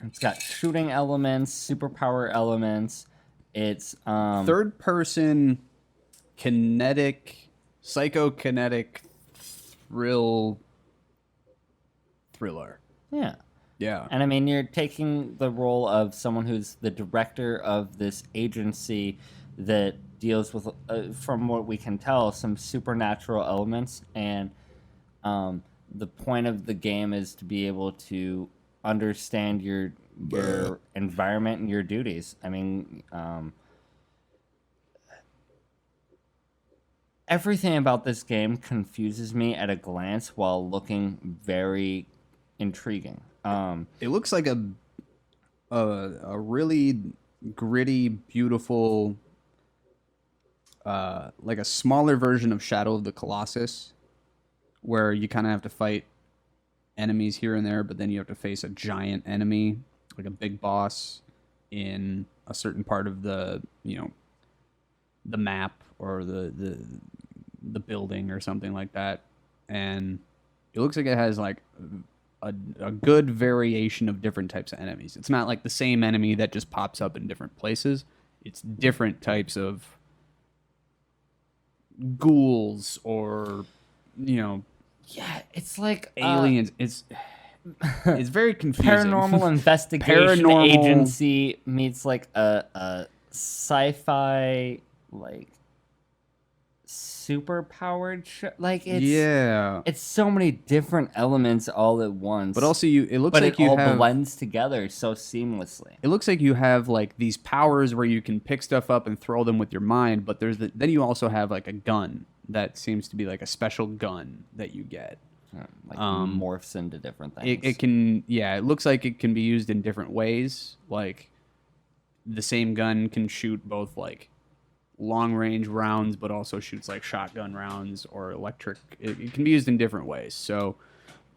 It's got shooting elements, superpower elements. It's Third person kinetic, psychokinetic thriller. yeah. Yeah. And I mean, you're taking the role of someone who's the director of this agency that deals with, from what we can tell, some supernatural elements. And the point of the game is to be able to understand your environment and your duties. I mean, everything about this game confuses me at a glance while looking very intriguing. It looks like a really gritty, beautiful, like a smaller version of Shadow of the Colossus, where you kind of have to fight enemies here and there, but then you have to face a giant enemy, like a big boss, in a certain part of the the map or the building or something like that, and it looks like it has like a good variation of different types of enemies. It's not like the same enemy that just pops up in different places. It's different types of ghouls or Yeah, it's like aliens. It's very confusing. paranormal investigation agency meets like a sci-fi like super powered like it's so many different elements all at once, But also it looks but like it you all have blends together so seamlessly. it looks like you have like these powers where you can pick stuff up and throw them with your mind, but then you also have like a gun that seems to be like a special gun that you get. Like morphs into different things. It can, it looks like it can be used in different ways. Like the same gun can shoot both like long range rounds, but also shoots like shotgun rounds or electric. It can be used in different ways. So,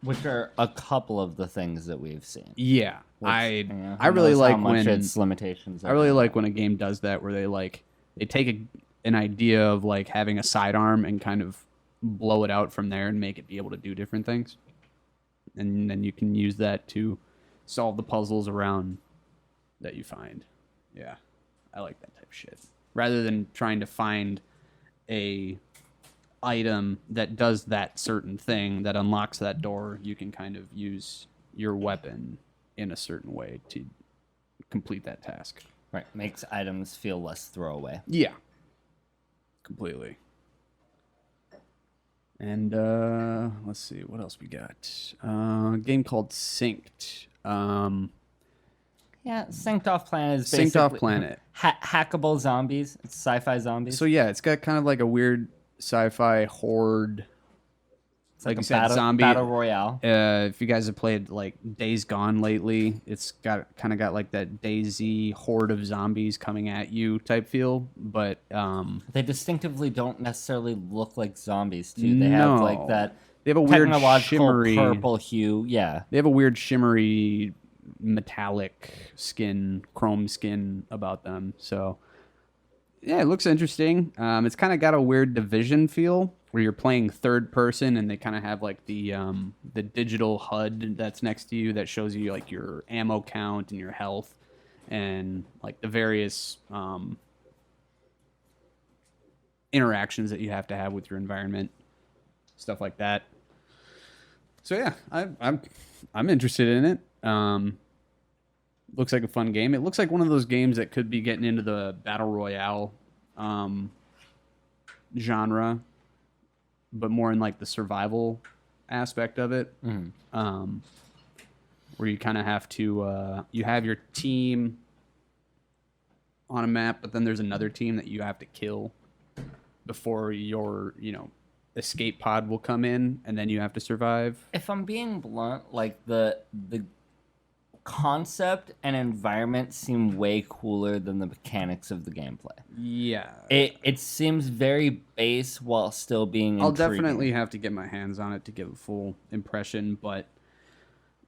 which are a couple of the things that we've seen. yeah, Which, I really knows like how much when its limitations. I really like when a game does that, where they take an idea of like having a sidearm and kind of blow it out from there and make it be able to do different things, and then you can use that to solve the puzzles around that you find. Yeah, I like that type of shit. Rather than trying to find a item that does that certain thing that unlocks that door, you can kind of use your weapon in a certain way to complete that task. Right, makes items feel less throwaway. Yeah, completely. And let's see what else we got. A game called Synced. Yeah, Synced Off Planet is Synced basically Off Planet. hackable zombies. It's sci-fi zombies. So yeah, it's got kind of like a weird sci-fi horde. It's like a you said, zombie battle royale. If you guys have played like Days Gone lately, it's got like that DayZ horde of zombies coming at you type feel. But they distinctively don't necessarily look like zombies too. They have like that. They have a weird technological shimmery purple hue. Yeah, they have a weird shimmery metallic skin, chrome skin about them. So yeah, it looks interesting. It's kind of got a weird Division feel where you're playing third person, and they kind of have like the digital HUD that's next to you that shows you like your ammo count and your health, and like the various interactions that you have to have with your environment, stuff like that. So yeah, I'm interested in it. Looks like a fun game. It looks like one of those games that could be getting into the battle royale genre, but more in like the survival aspect of it, where you kind of have to you have your team on a map, but then there's another team that you have to kill before your escape pod will come in, and then you have to survive. If I'm being blunt, like the concept and environment seem way cooler than the mechanics of the gameplay. Yeah. It seems very base while still being I'll intriguing. definitely have to get my hands on it to give a full impression, but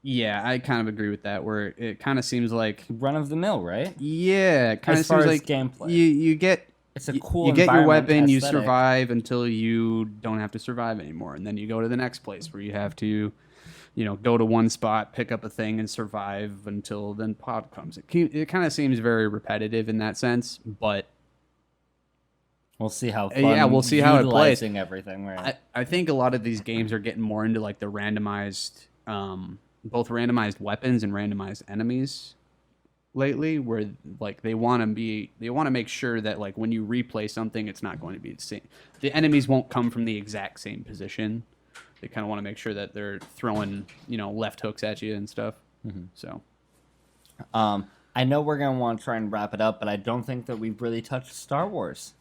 yeah, I kind of agree with that, where it kind of seems like run of the mill, right? Yeah, it kind of As far seems as like gameplay. you get It's a cool you get your environment, weapon, you aesthetic. survive until you don't have to survive anymore, and then you go to the next place where you have to go to one spot, pick up a thing, and survive until then pod comes. It kind of seems very repetitive in that sense, but we'll see how fun we'll see how it plays. utilizing everything, right? I think a lot of these games are getting more into like the randomized, both randomized weapons and randomized enemies lately, where like they want to make sure that like when you replay something, it's not going to be the same. The enemies won't come from the exact same position. They kind of want to make sure that they're throwing, left hooks at you and stuff. So, I know we're gonna want to try and wrap it up, but I don't think that we've really touched Star Wars.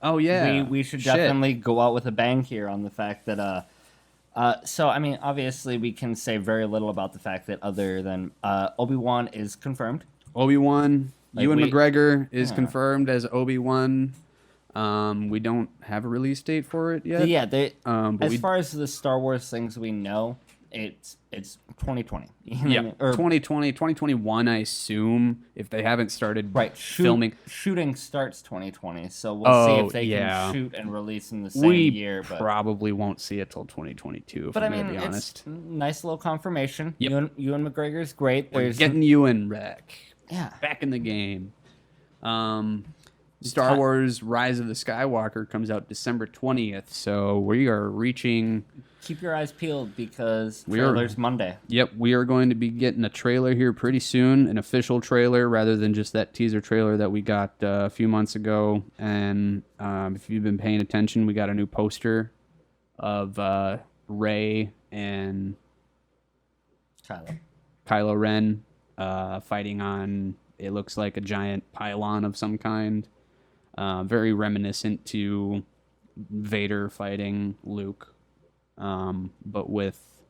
oh yeah, We should Shit. definitely go out with a bang here on the fact that so I mean obviously we can say very little about the fact that other than Obi-Wan is confirmed. Obi-Wan, Like, Ewan we- McGregor is Yeah. confirmed as Obi-Wan. We don't have a release date for it yet. Yeah, they but as we far as the Star Wars things we know, it's 2020. yeah, Or 2020, 2021, I assume, if they haven't started right, filming. shooting starts 2020, so we'll see Oh, if they yeah. can shoot and release in the same We year. But probably won't see it till 2022, if but I'm I going mean, to be it's honest. nice little confirmation. Yep. Ewan McGregor's great. We're There's getting you in Rec. yeah. Back in the game. Star Wars Rise of the Skywalker comes out December 20th, so we are reaching... Keep your eyes peeled because We are- trailer's Monday. Yep, we are going to be getting a trailer here pretty soon, an official trailer rather than just that teaser trailer that we got a few months ago. And if you've been paying attention, we got a new poster of Rey and Kylo Ren fighting on, it looks like a giant pylon of some kind. Very reminiscent to Vader fighting Luke, but with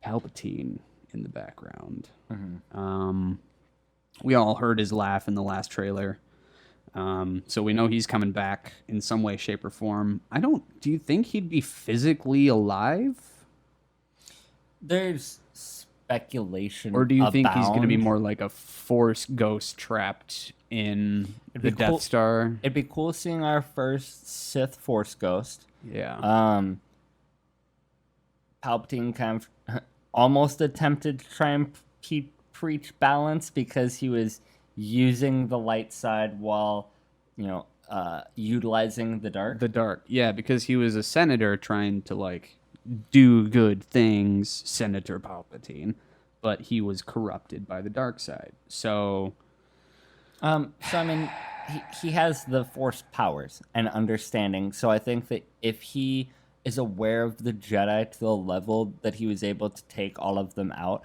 Palpatine in the background. We all heard his laugh in the last trailer. So we know he's coming back in some way, shape, or form. Do you think he'd be physically alive? There's speculation. Or do you think he's going to be abound. more like a Force ghost trapped in the be Death cool- Star? It'd be cool seeing our first Sith Force ghost. Yeah. Palpatine kind of almost attempted to try and preach balance because he was using the light side while, utilizing the dark. The dark. Yeah, because he was a senator trying to, like, do good things, Senator Palpatine, but he was corrupted by the dark side. So, So I mean, he has the Force powers and understanding. So I think that if he is aware of the Jedi to the level that he was able to take all of them out,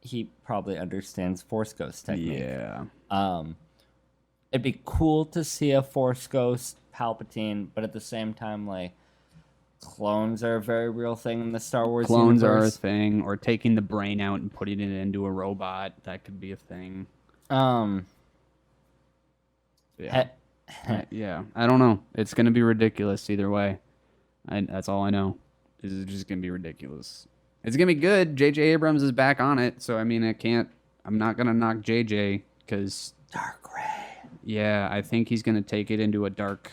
he probably understands Force Ghost technique. Yeah. It'd be cool to see a Force Ghost Palpatine, but at the same time, like, clones are a very real thing in the Star Wars Clones universe. are a thing, or taking the brain out and putting it into a robot. That could be a thing. Yeah. Yeah. I don't know. It's going to be ridiculous either way. That's all I know. This is just going to be ridiculous. It's going to be good. J.J. Abrams is back on it. So, I mean, I'm not going to knock J.J. because... Dark Gray. Yeah, I think he's going to take it into a dark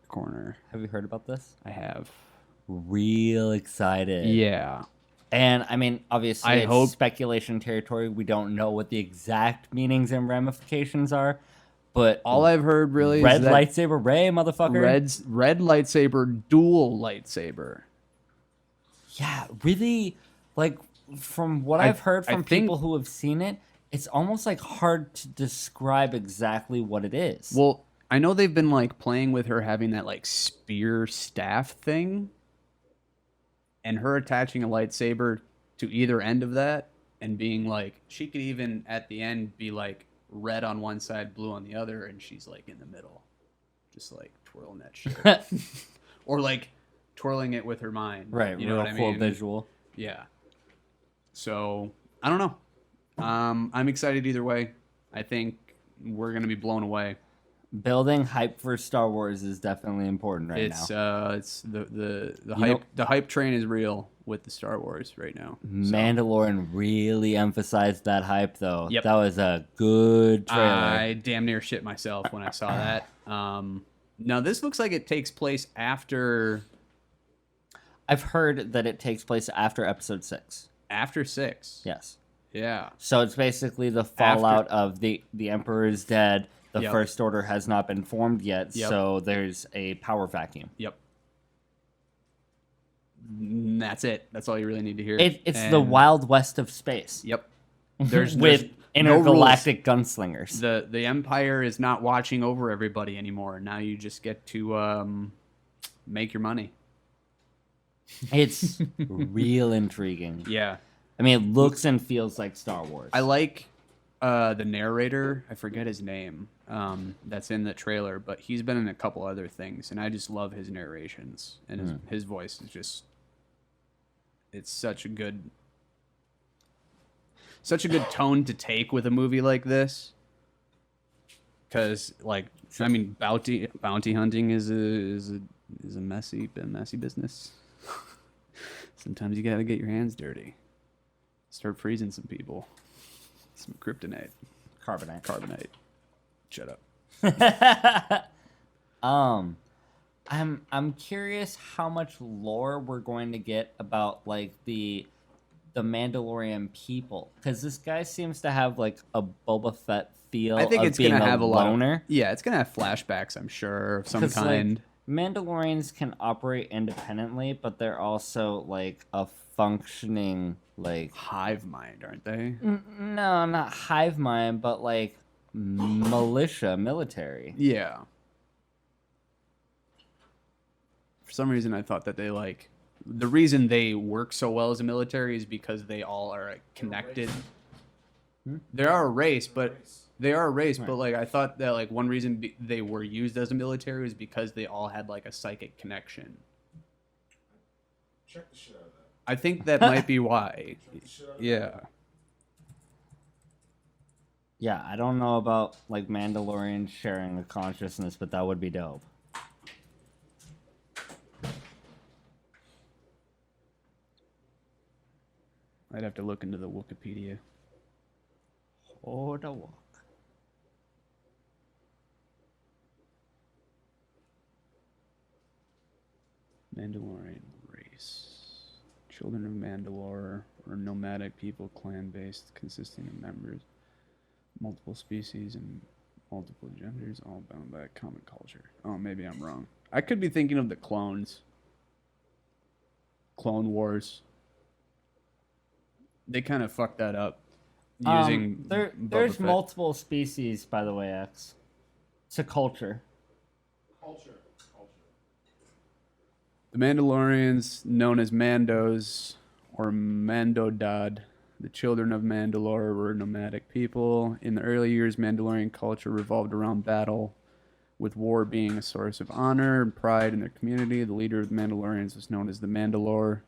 corner. Have you heard about this? I have. Real excited. Yeah. And, I mean, obviously, I hope... speculation territory. We don't know what the exact meanings and ramifications are. But all I've heard really is red that lightsaber Rey, motherfucker. Red lightsaber, dual lightsaber. Yeah, really, like, from what I've heard from people who have seen it, it's almost, like, hard to describe exactly what it is. Well, I know they've been, like, playing with her having that, like, spear staff thing. And her attaching a lightsaber to either end of that and being, like, she could even, at the end, be, like, red on one side, blue on the other, and she's, like, in the middle. Just, like, twirling that shit. Or, like, twirling it with her mind. Right, you know what I mean? Cool visual. Yeah. So, I don't know. I'm excited either way. I think we're going to be blown away. Building hype for Star Wars is definitely important now. It's the hype. The hype train is real with the Star Wars right now. Mandalorian really emphasized that hype, though. Yep. That was a good trailer. I damn near shit myself when I saw that. Now this looks like it takes place after. I've heard that it takes place after Episode 6. After 6. Yes. Yeah. So it's basically the fallout of the Emperor is dead. The First Order has not been formed yet, so there's a power vacuum. Yep. And that's it. That's all you really need to hear. It's the Wild West of space. Yep. There's intergalactic gunslingers. The Empire is not watching over everybody anymore. Now you just get to make your money. It's real intriguing. Yeah. I mean, it looks and feels like Star Wars. I like the narrator. I forget his name. That's in the trailer, but he's been in a couple other things, and I just love his narrations. And his voice is just... It's such a good tone to take with a movie like this. Because, like, I mean, bounty hunting is a messy business. Sometimes you gotta get your hands dirty. Start freezing some people. Some kryptonite. Carbonite. Shut up. I'm curious how much lore we're going to get about, like, the Mandalorian people, because this guy seems to have, like, a Boba Fett feel. I think of it's being gonna have a lot loner. of, yeah, it's gonna have flashbacks, I'm sure, of some kind. Like, Mandalorians can operate independently, but they're also, like, a functioning, like, hive mind, aren't they? No, not hive mind, but, like, militia, military. Yeah. For some reason, I thought that they, like, the reason they work so well as a military is because they all are, like, connected. They are a race, but like, I thought that, like, one reason they were used as a military was because they all had, like, a psychic connection. Check the shit out of that. I think that might be why. Yeah. Yeah, I don't know about, like, Mandalorians sharing a consciousness, but that would be dope. I'd have to look into the Wikipedia. Oh, the walk. Mandalorian race. Children of Mandalore are nomadic people, clan-based, consisting of members, multiple species, and multiple genders, all bound by a common culture. Oh, maybe I'm wrong. I could be thinking of the clones. Clone Wars. They kind of fucked that up. Using there's Boba Fett. multiple species, by the way, X. It's a culture. Culture. The Mandalorians, known as Mandos or Mandodad, the children of Mandalore, were nomadic people. In the early years, Mandalorian culture revolved around battle, with war being a source of honor and pride in their community. The leader of the Mandalorians was known as the Mandalore,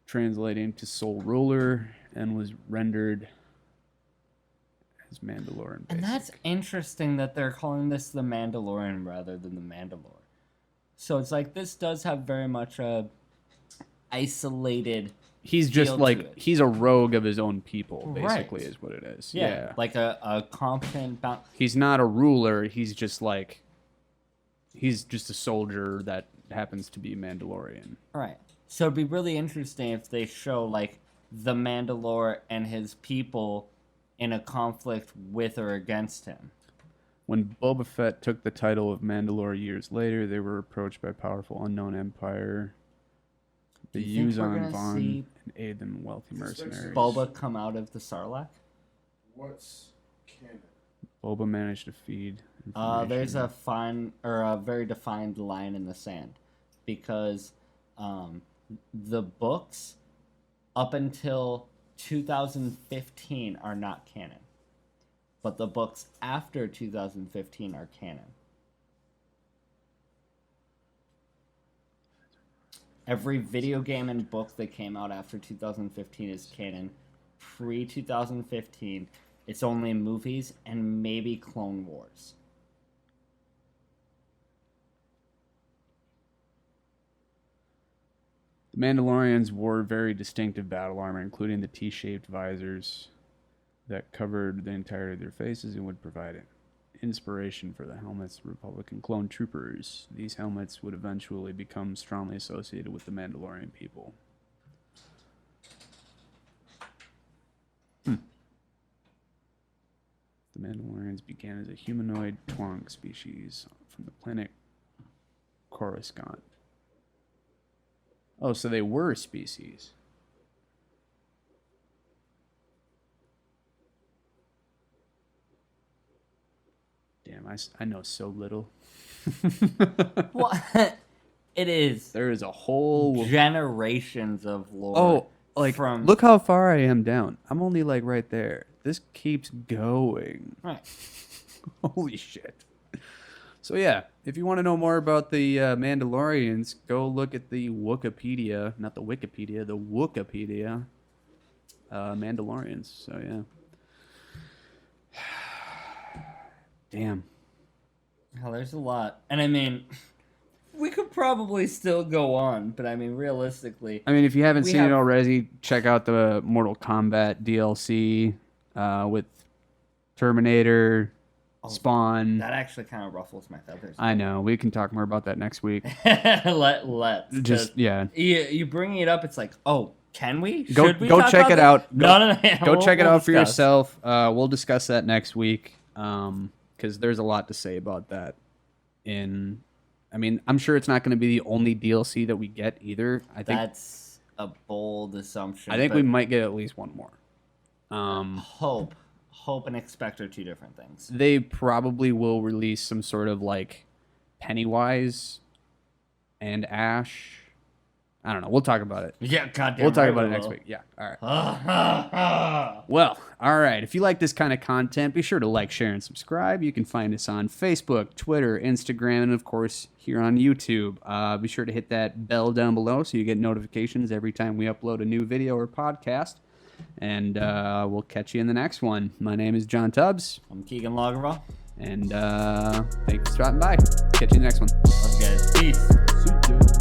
translating to soul ruler, and was rendered as Mandalorian. And that's interesting that they're calling this the Mandalorian rather than the Mandalore. So it's like this does have very much a isolated. He's just feel like to it. he's a rogue of his own people, Right. basically, is what it is. Yeah, like a competent. He's not a ruler. He's just a soldier that happens to be Mandalorian. Right. So it'd be really interesting if they show like the Mandalore and his people in a conflict with or against him. When Boba Fett took the title of Mandalore years later, they were approached by a powerful unknown empire. They Do you think we're Yuzan gonna Vaughn see and aid them wealthy mercenaries. Boba come out of the Sarlacc? What's canon? Boba managed to feed. There's information. a fine or a very defined line in the sand, because the books up until 2015 are not canon, but the books after 2015 are canon. Every video game and book that came out after 2015 is canon. Pre-2015, it's only movies and maybe Clone Wars. The Mandalorians wore very distinctive battle armor, including the T-shaped visors that covered the entirety of their faces and would provide inspiration for the helmets of Republican clone troopers. These helmets would eventually become strongly associated with the Mandalorian people. The Mandalorians began as a humanoid Twang species from the planet Coruscant. Oh, so they were a species. Damn, I know so little. Well, it is There is a whole... generations of lore. Oh, like, from look how far I am down. I'm only, like, right there. This keeps going. right. Holy shit. So, yeah, if you want to know more about the Mandalorians, go look at the Wikipedia. Not the Wikipedia, the Wikipedia. Mandalorians. So, yeah. Damn. Hell, there's a lot, and I mean, we could probably still go on, but I mean, realistically, I mean, if you haven't We seen have- it already, check out the Mortal Kombat DLC with Terminator, Spawn. that actually kind of ruffles my feathers. I know. We can talk more about that next week. Let's Just, yeah. you bringing it up. It's like, oh, can we? Go Should we go talk check about it that? out. No. Go check it We'll out for discuss. yourself. We'll discuss that next week because there's a lot to say about that. I mean, I'm sure it's not going to be the only DLC that we get either. I think That's a bold assumption. we but might get at least one more. hope and expect are two different things. They probably will release some sort of like Pennywise and Ash. I don't know. We'll talk about it. Yeah, goddamn. We'll talk right about it we next will. week. Yeah. All right. Well, all right. If you like this kind of content, be sure to like, share, and subscribe. You can find us on Facebook, Twitter, Instagram, and of course here on YouTube. Be sure to hit that bell down below so you get notifications every time we upload a new video or podcast. And we'll catch you in the next one. My name is John Tubbs, I'm Keegan Lagervall. and thanks for stopping by. Catch you in the next one. Love you guys. Peace. See ya.